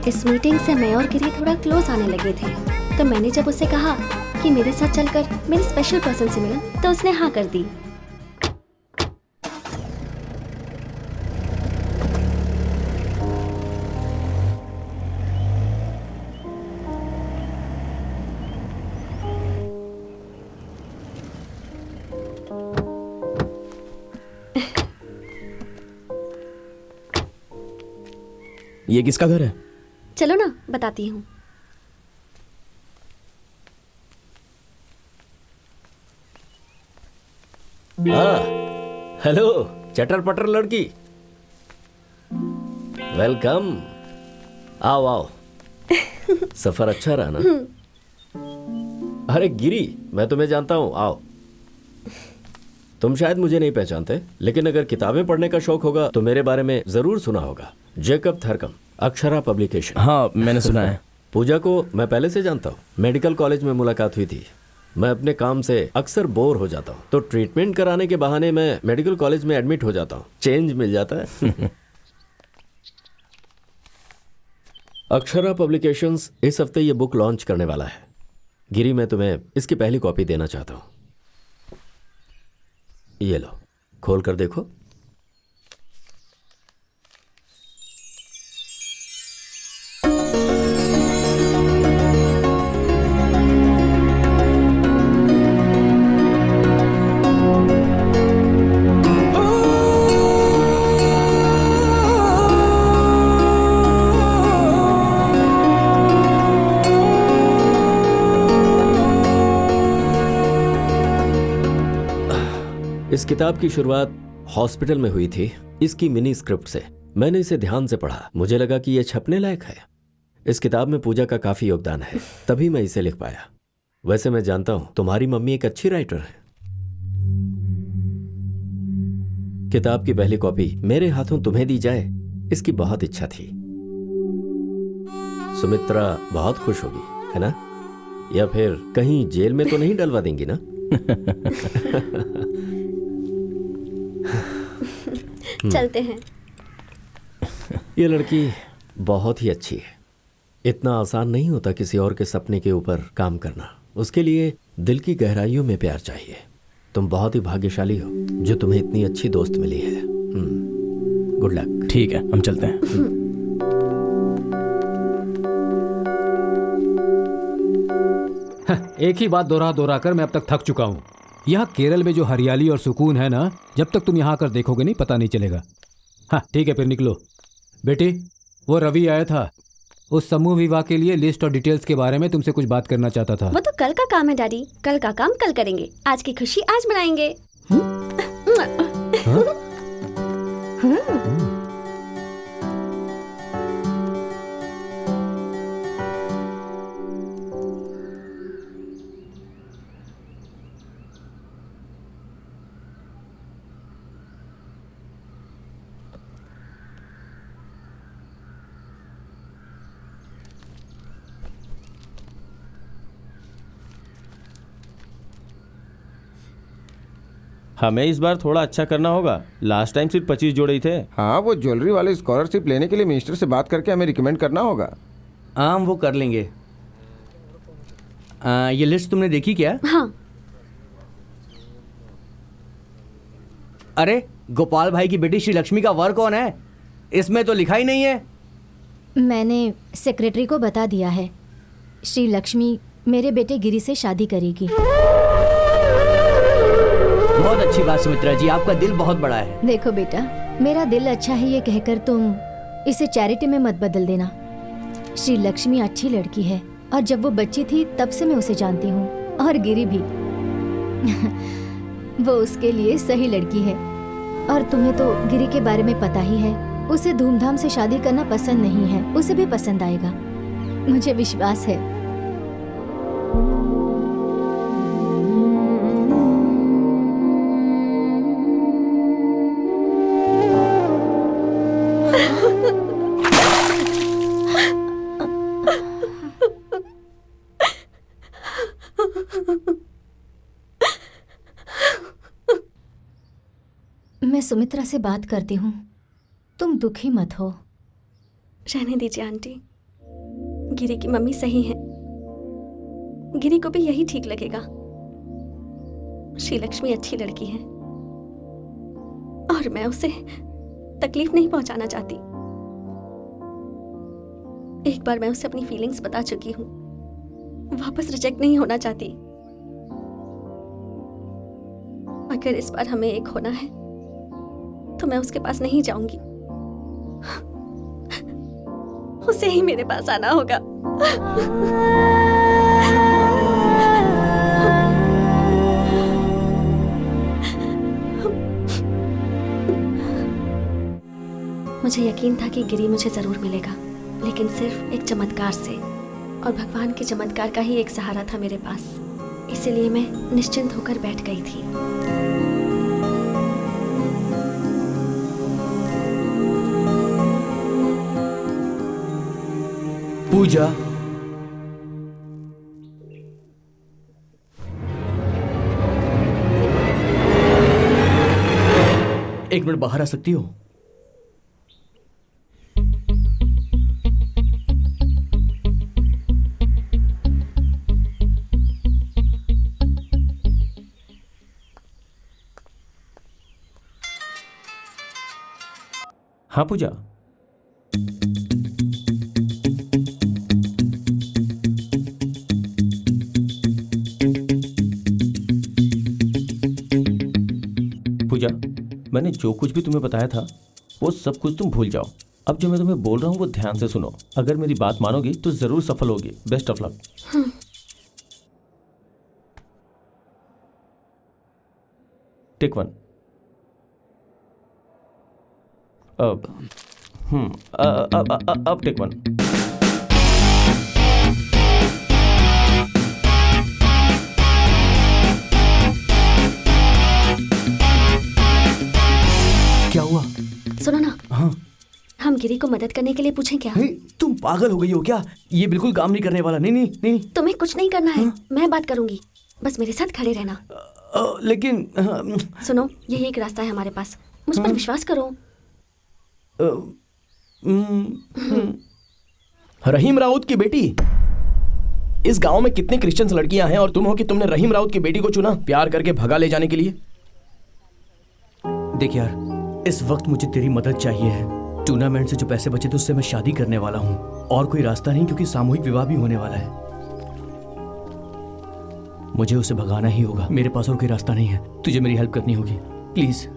इस मीटिंग से मैं और गिरी थोड़ा क्लोज आने लगे थे, तो मैंने जब उससे कहा कि मेरे साथ चलकर मेरे स्पेशल पर्सन से मिला तो उसने हाँ कर दी। ये किसका घर है? चलो ना बताती हूँ। हेलो चटर पटर लड़की, वेलकम। आओ आओ। सफर अच्छा रहा ना? अरे गिरी, मैं तुम्हें जानता हूँ, आओ। तुम शायद मुझे नहीं पहचानते, लेकिन अगर किताबें पढ़ने का शौक होगा तो मेरे बारे में जरूर सुना होगा। Jacob Tharakam, Akshara publication. हाँ, मैंने सुना है। पूजा को मैं पहले से जानता हूँ, मेडिकल कॉलेज में मुलाकात हुई थी। मैं अपने काम से अक्सर बोर हो जाता हूँ, तो ट्रीटमेंट कराने के बहाने मैं मेडिकल कॉलेज में एडमिट हो जाता हूँ, चेंज मिल जाता है। अक्षरा पब्लिकेशंस इस हफ्ते ये बुक लॉन्च करने वाला है। गिरी, मैं तुम्हें इसकी पहली कॉपी देना चाहता हूँ। ये लो, खोल कर देखो। इस किताब की शुरुआत हॉस्पिटल में हुई थी, इसकी मिनी स्क्रिप्ट से। मैंने इसे ध्यान से पढ़ा, मुझे लगा कि यह छपने लायक है। इस किताब में पूजा का काफी योगदान है, तभी मैं इसे लिख पाया। वैसे मैं जानता हूं तुम्हारी मम्मी एक अच्छी राइटर है। किताब की पहली कॉपी मेरे हाथों तुम्हें दी जाए, इसकी बहुत इच्छा थी। सुमित्रा बहुत खुश होगी, है ना? या फिर कहीं जेल में तो नहीं डलवा देंगी ना? चलते हैं। ये लड़की बहुत ही अच्छी है। इतना आसान नहीं होता किसी और के सपने के ऊपर काम करना। उसके लिए दिल की गहराइयों में प्यार चाहिए। तुम बहुत ही भाग्यशाली हो जो तुम्हें इतनी अच्छी दोस्त मिली है। Good luck. ठीक है, हम चलते हैं। एक ही बात दोहरा दोहरा कर मैं अब तक थक चुका हूँ। यहाँ केरल में जो हरियाली और सुकून है ना, जब तक तुम यहाँ आकर देखोगे नहीं, पता नहीं चलेगा। हाँ ठीक है, फिर निकलो। बेटी, वो रवि आया था, उस समूह विवाह के लिए लिस्ट और डिटेल्स के बारे में तुमसे कुछ बात करना चाहता था। वो तो कल का काम है डैडी, कल का काम कल करेंगे, आज की खुशी आज मनाएंगे। हमें इस बार थोड़ा अच्छा करना होगा। लास्ट टाइम सिर्फ 25 जोड़े ही थे। हाँ, वो ज्वेलरी वाली स्कॉलरशिप लेने के लिए मिनिस्टर से बात करके हमें रिकमेंड करना होगा। हाँ, वो कर लेंगे। ये लिस्ट तुमने देखी क्या? हाँ। अरे, गोपाल भाई की बेटी श्री लक्ष्मी का वर कौन है? इसमें तो लिखा ही नहीं है। मैंने सेक्रेटरी को बता दिया है। श्री लक्ष्मी मेरे बेटे गिरी से शादी करेगी। बहुत अच्छी बात सुमित्रा जी, आपका दिल बहुत बड़ा है। देखो बेटा, मेरा दिल अच्छा है ये कहकर तुम इसे चैरिटी में मत बदल देना। श्री लक्ष्मी अच्छी लड़की है और जब वो बच्ची थी तब से मैं उसे जानती हूँ, और गिरी भी। वो उसके लिए सही लड़की है। और तुम्हें तो गिरी के बारे में पता ही है, उसे धूमधाम से शादी करना पसंद नहीं है। उसे भी पसंद आएगा, मुझे विश्वास है। मैं सुमित्रा से बात करती हूँ, तुम दुखी मत हो। रहने दीजिए आंटी, गिरी की मम्मी सही है। गिरी को भी यही ठीक लगेगा। श्री लक्ष्मी अच्छी लड़की है और मैं उसे तकलीफ नहीं पहुंचाना चाहती। एक बार मैं उसे अपनी फीलिंग्स बता चुकी हूँ, वापस रिजेक्ट नहीं होना चाहती। अगर इस बार हमें एक होना है तो मैं उसके पास नहीं जाऊंगी, उसे ही मेरे पास आना होगा। मुझे यकीन था कि गिरी मुझे जरूर मिलेगा, लेकिन सिर्फ एक चमत्कार से, और भगवान के चमत्कार का ही एक सहारा था मेरे पास। इसीलिए मैं निश्चिंत होकर बैठ गई थी। पूजा, एक मिनट बाहर आ सकती हो? हाँ पूजा, पूजा, मैंने जो कुछ भी तुम्हें बताया था वो सब कुछ तुम भूल जाओ। अब जो मैं तुम्हें बोल रहा हूँ वो ध्यान से सुनो। अगर मेरी बात मानोगी तो जरूर सफल होगी। Best of luck. Take one. अब टेक वन। क्या हुआ? सुनो ना। हाँ? हम गिरी को मदद करने के लिए पूछें क्या? तुम पागल हो गई हो क्या? ये बिल्कुल काम नहीं करने वाला। नहीं नहीं नहीं। तुम्हें कुछ नहीं करना है। मैं बात करूंगी, बस मेरे साथ खड़े रहना। लेकिन सुनो, यही एक रास्ता है हमारे पास, मुझ पर विश्वास करो। रहीम राउत की बेटी? इस गांव में कितनी क्रिश्चियन लड़कियां हैं और तुम हो कि तुमने रहीम राउत की बेटी को चुना प्यार करके भगा ले जाने के लिए। देख यार, इस वक्त मुझे तेरी मदद चाहिए है। टूर्नामेंट से जो पैसे बचे थे उससे मैं शादी करने वाला हूँ, और कोई रास्ता नहीं क्योंकि सामूहिक विवाह भी होने वाला है। मुझे उसे भगाना ही होगा, मेरे पास और कोई रास्ता नहीं है। तुझे मेरी हेल्प करनी होगी। प्लीज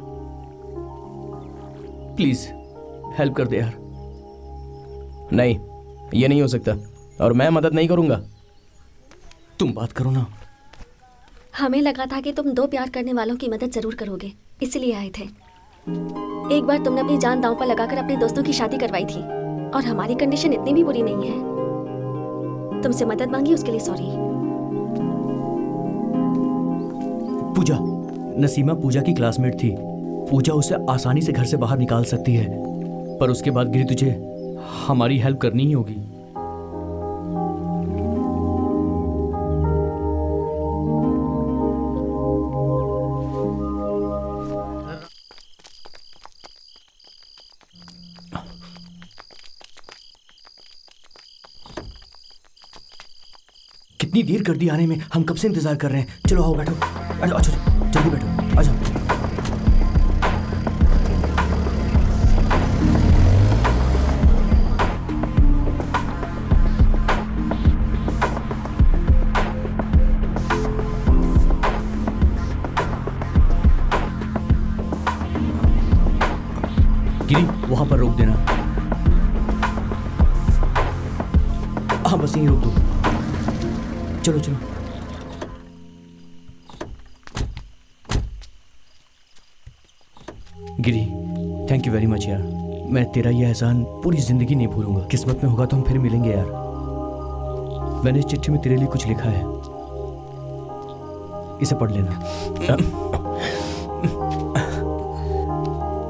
प्लीज हेल्प कर दे यार। नहीं, ये नहीं हो सकता और मैं मदद नहीं करूंगा। तुम बात करो ना। हमें लगा था कि तुम दो प्यार करने वालों की मदद जरूर करोगे, इसलिए आए थे। एक बार तुमने अपनी जान दांव पर लगाकर अपने दोस्तों की शादी करवाई थी, और हमारी कंडीशन इतनी भी बुरी नहीं है। तुमसे मदद मांगी, उसके लिए सॉरी। पूजा, नसीमा पूजा की क्लासमेट थी। पूजा उसे आसानी से घर से बाहर निकाल सकती है, पर उसके बाद गिरी तुझे हमारी हेल्प करनी ही होगी। इतनी देर कर दी आने में, हम कब से इंतजार कर रहे हैं। चलो आओ बैठो, अच्छा जल्दी बैठो, आ जाओ। गिरी वहां पर रोक देना। हाँ बस यहीं रोक दो। चलो चलो। गिरी थैंक यू वेरी मच यार, मैं तेरा ये एहसान पूरी जिंदगी नहीं भूलूंगा। किस्मत में होगा तो हम फिर मिलेंगे यार। मैंने इस चिट्ठी में तेरे लिए कुछ लिखा है, इसे पढ़ लेना।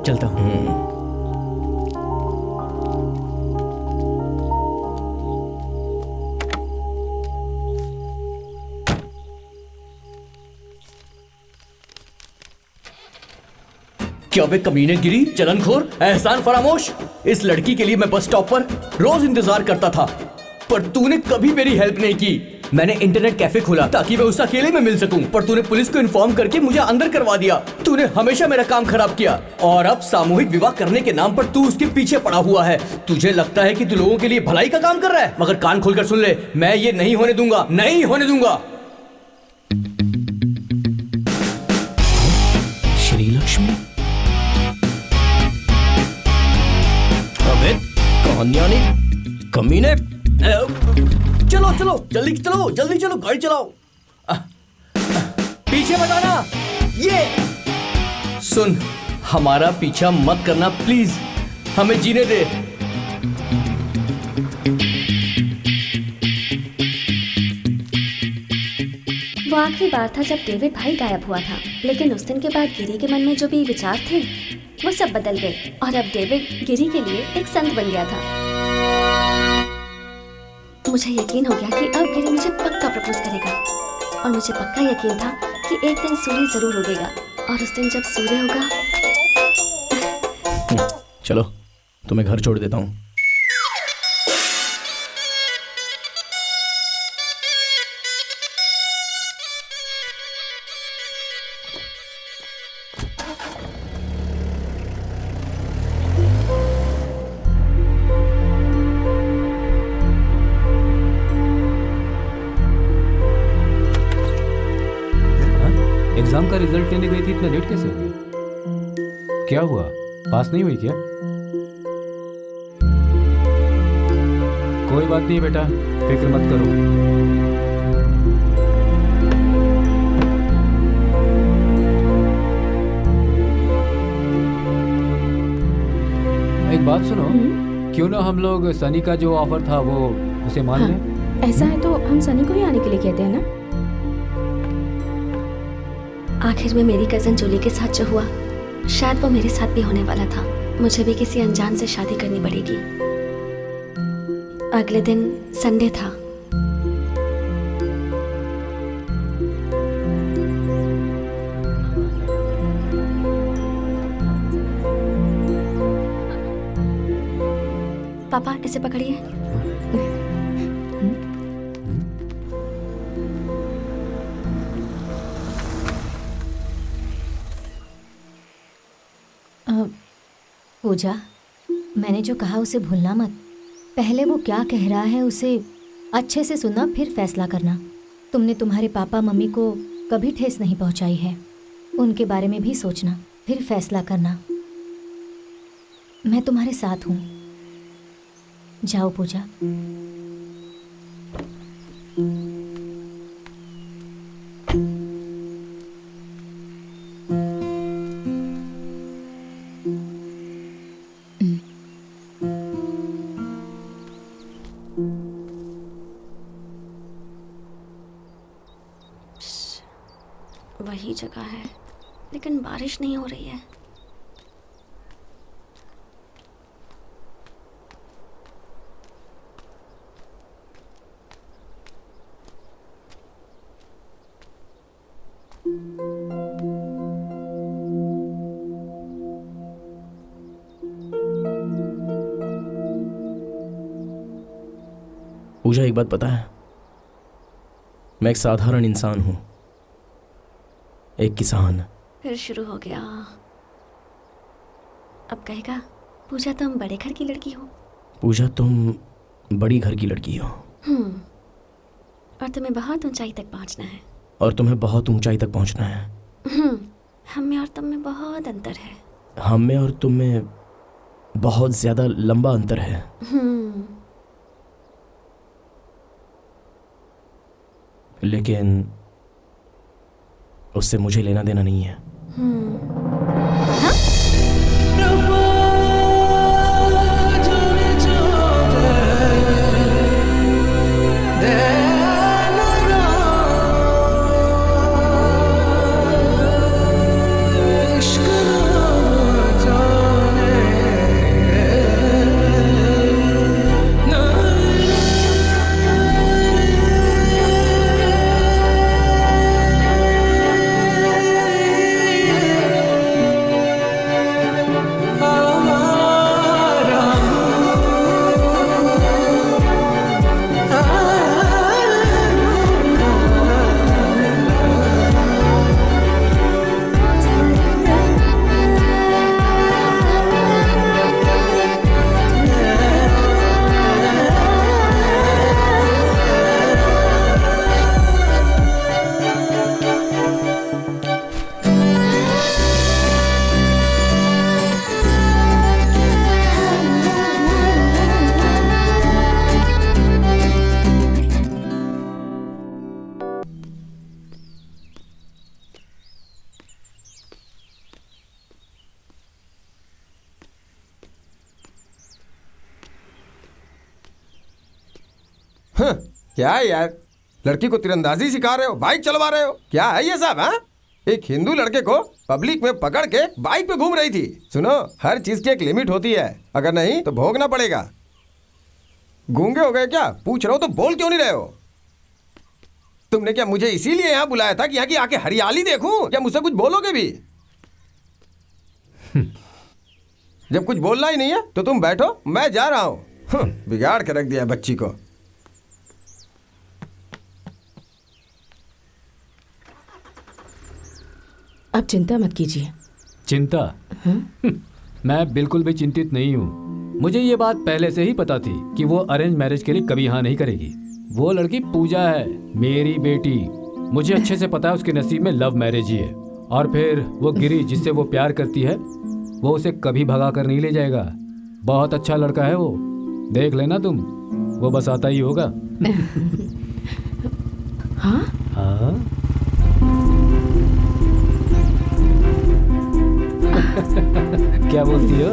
चलता हूँ। क्या बे कमीने गिरी, चलनखोर, एहसान फरामोश। इस लड़की के लिए मैं बस स्टॉप पर रोज इंतजार करता था, पर तूने कभी मेरी हेल्प नहीं की। मैंने इंटरनेट कैफे खोला ताकि मैं उससे अकेले में मिल सकूं, पर तूने पुलिस को इन्फॉर्म करके मुझे अंदर करवा दिया। तूने हमेशा मेरा काम खराब किया, और अब सामूहिक विवाह करने के नाम पर तू उसके पीछे पड़ा हुआ है। तुझे लगता है कि तू लोगों के लिए भलाई का काम कर रहा है, मगर कान खोलकर सुन ले, मैं ये नहीं होने दूंगा, नहीं होने दूंगा। श्रीलक्ष्मी कहानियां कमीने। चलो चलो जल्दी चलो, जल्दी चलो, गाड़ी चलाओ। पीछे मत आना। ये सुन, हमारा पीछा मत करना प्लीज, हमें जीने दे। वो आखिरी बार था जब डेविड भाई गायब हुआ था, लेकिन उस दिन के बाद गिरी के मन में जो भी विचार थे वो सब बदल गए, और अब डेविड गिरी के लिए एक संत बन गया था। मुझे यकीन हो गया कि अब गिरी मुझे पक्का प्रपोज करेगा, और मुझे पक्का यकीन था कि एक दिन सूर्य जरूर उगेगा, और उस दिन जब सूर्य होगा। चलो तुम्हें घर छोड़ देता हूँ। एग्जाम का रिजल्ट लेने गई थी, इतना लेट कैसे हो गई? क्या हुआ, पास नहीं हुई क्या? कोई बात नहीं बेटा, फिक्र मत करो। एक बात सुनो, क्यों ना हम लोग सनी का जो ऑफर था वो उसे मान लें? ऐसा है तो हम सनी को ही आने के लिए कहते हैं ना। आखिर में मेरी कजन जूली के साथ जो हुआ, शायद वो मेरे साथ भी होने वाला था। मुझे भी किसी अनजान से शादी करनी पड़ेगी। अगले दिन संडे था। पापा इसे पकड़िए। पूजा, मैंने जो कहा उसे भूलना मत। पहले वो क्या कह रहा है उसे अच्छे से सुनना, फिर फैसला करना। तुमने तुम्हारे पापा मम्मी को कभी ठेस नहीं पहुंचाई है, उनके बारे में भी सोचना, फिर फैसला करना। मैं तुम्हारे साथ हूँ। जाओ पूजा। वही जगह है, लेकिन बारिश नहीं हो रही है। पूजा एक बात पता है, मैं एक साधारण इंसान हूँ, एक किसान। फिर शुरू हो गया। अब कहेगा पूजा तुम बड़े घर की लड़की हो। पूजा तुम बड़ी घर की लड़की हो। और तुम्हें बहुत ऊंचाई तक पहुंचना है। और तुम्हें बहुत ऊंचाई तक पहुंचना है। हम में और तुम में बहुत अंतर है। हम में और तुम में बहुत ज्यादा लंबा अंतर है। लेकिन उससे मुझे लेना देना नहीं है। क्या है यार, लड़की को तीरंदाजी सिखा रहे हो, बाइक चलवा रहे हो, क्या है ये सब? हाँ, एक हिंदू लड़के को पब्लिक में पकड़ के बाइक पे घूम रही थी। सुनो, हर चीज की एक लिमिट होती है, अगर नहीं तो भोगना पड़ेगा। गूंगे हो गए क्या? पूछ रहा हो तो बोल क्यों नहीं रहे हो? तुमने क्या मुझे इसीलिए यहाँ बुलाया था कि यहाँ की आके हरियाली देखूं? क्या मुझसे कुछ बोलोगे भी? जब कुछ बोलना ही नहीं है तो तुम बैठो, मैं जा रहा हूँ। बिगाड़ के रख दिया बच्ची को। अब चिंता मत कीजिए। चिंता? मैं बिल्कुल भी चिंतित नहीं हूँ। मुझे ये बात पहले से ही पता थी कि वो अरेंज मैरिज के लिए कभी हाँ नहीं करेगी। वो लड़की पूजा है, मेरी बेटी। मुझे अच्छे से पता है उसके नसीब में लव मैरिज ही है। और फिर वो गिरी जिससे वो प्यार करती है, वो उसे कभी भगा कर नहीं ले जाएगा। बहुत अच्छा लड़का है वो, देख लेना तुम, वो बस आता ही होगा। हाँ? हाँ? क्या बोलती हो?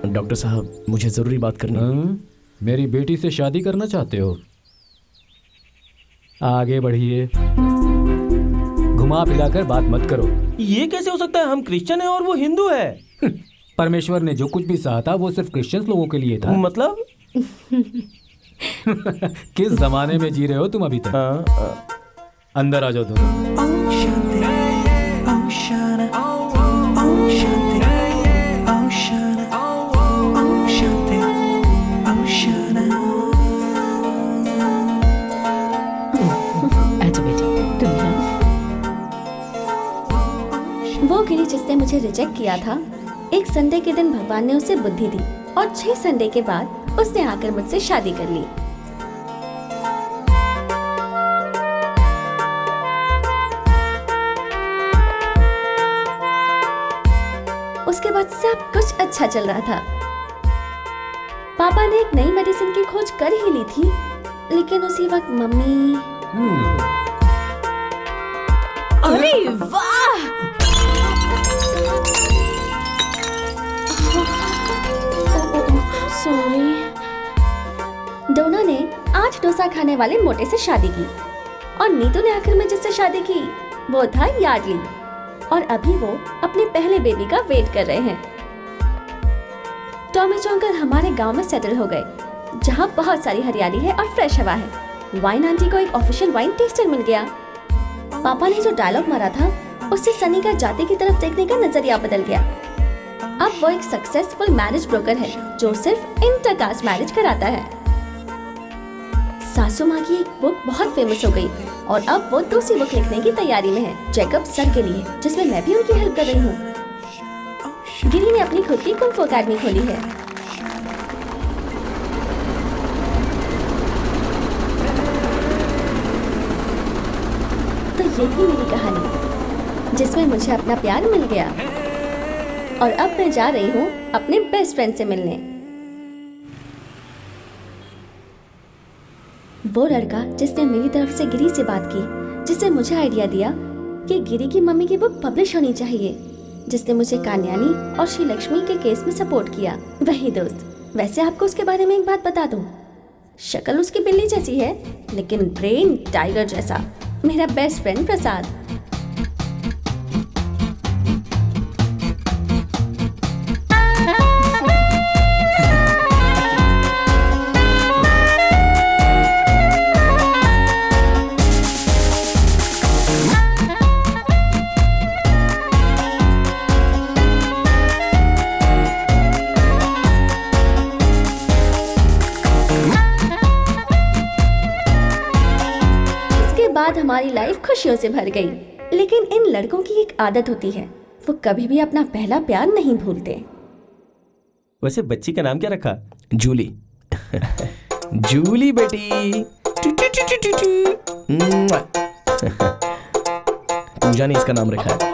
डॉक्टर साहब, मुझे जरूरी बात करनी है। मेरी बेटी से शादी करना चाहते हो? आगे बढ़िए, घुमा फिराकर बात मत करो। ये कैसे हो सकता है? हम क्रिश्चियन हैं और वो हिंदू है। परमेश्वर ने जो कुछ भी सहा था वो सिर्फ क्रिश्चियन लोगों के लिए था। मतलब किस जमाने में जी रहे हो तुम अभी तक? अंदर आ जाओ दोनों। वो गिरी जिसने मुझे रिजेक्ट किया था, एक संडे के दिन भगवान ने उसे बुद्धि दी और 6 संडे के बाद उसने आकर मुझसे शादी कर ली। उसके बाद सब कुछ अच्छा चल रहा था। पापा ने एक नई मेडिसिन की खोज कर ही ली थी, लेकिन उसी वक्त मम्मी। अरे वाह! सॉरी। डोना ने 8 डोसा खाने वाले मोटे से शादी की और नीतू ने आखिर में जिससे शादी की वो था यार्डली, और अभी वो अपने पहले बेबी का वेट कर रहे हैं। टॉमी अंकल हमारे गांव में सेटल हो गए, जहां बहुत सारी हरियाली है और फ्रेश हवा है। वाइन आंटी को एक ऑफिशियल वाइन टेस्टर मिल गया। पापा ने जो डायलॉग मारा था उससे सनी का जाति की तरफ देखने का नजरिया बदल गया। अब वो एक सक्सेसफुल मैरिज ब्रोकर है जो सिर्फ इंटरकास्ट मैरिज कराता है। सासू माँ की एक बुक बहुत फेमस हो गई और अब वो दूसरी बुक लिखने की तैयारी में है, चेकअप सर के लिए, जिसमें मैं भी उनकी हेल्प कर रही हूँ। गिरी ने अपनी खुद की कुंग-फू एकेडमी खोली है। तो ये थी मेरी कहानी जिसमें मुझे अपना प्यार मिल गया और अब मैं जा रही हूँ अपने बेस्ट फ्रेंड से मिलने। वो लड़का जिसने मेरी तरफ से गिरी से बात की, जिसने मुझे आइडिया दिया कि गिरी की मम्मी की बुक पब्लिश होनी चाहिए, जिसने मुझे कान्यानी और श्री लक्ष्मी के केस में सपोर्ट किया, वही दोस्त। वैसे आपको उसके बारे में एक बात बता दूं, शक्ल उसकी बिल्ली जैसी है लेकिन ब्रेन टाइगर जैसा। मेरा बेस्ट फ्रेंड प्रसाद। बाद हमारी लाइफ खुशियों से भर गई। लेकिन इन लड़कों की एक आदत होती है, वो कभी भी अपना पहला प्यार नहीं भूलते। वैसे बच्ची का नाम क्या रखा? जूली। जूली बेटी। पूजा ने इसका नाम रखा है।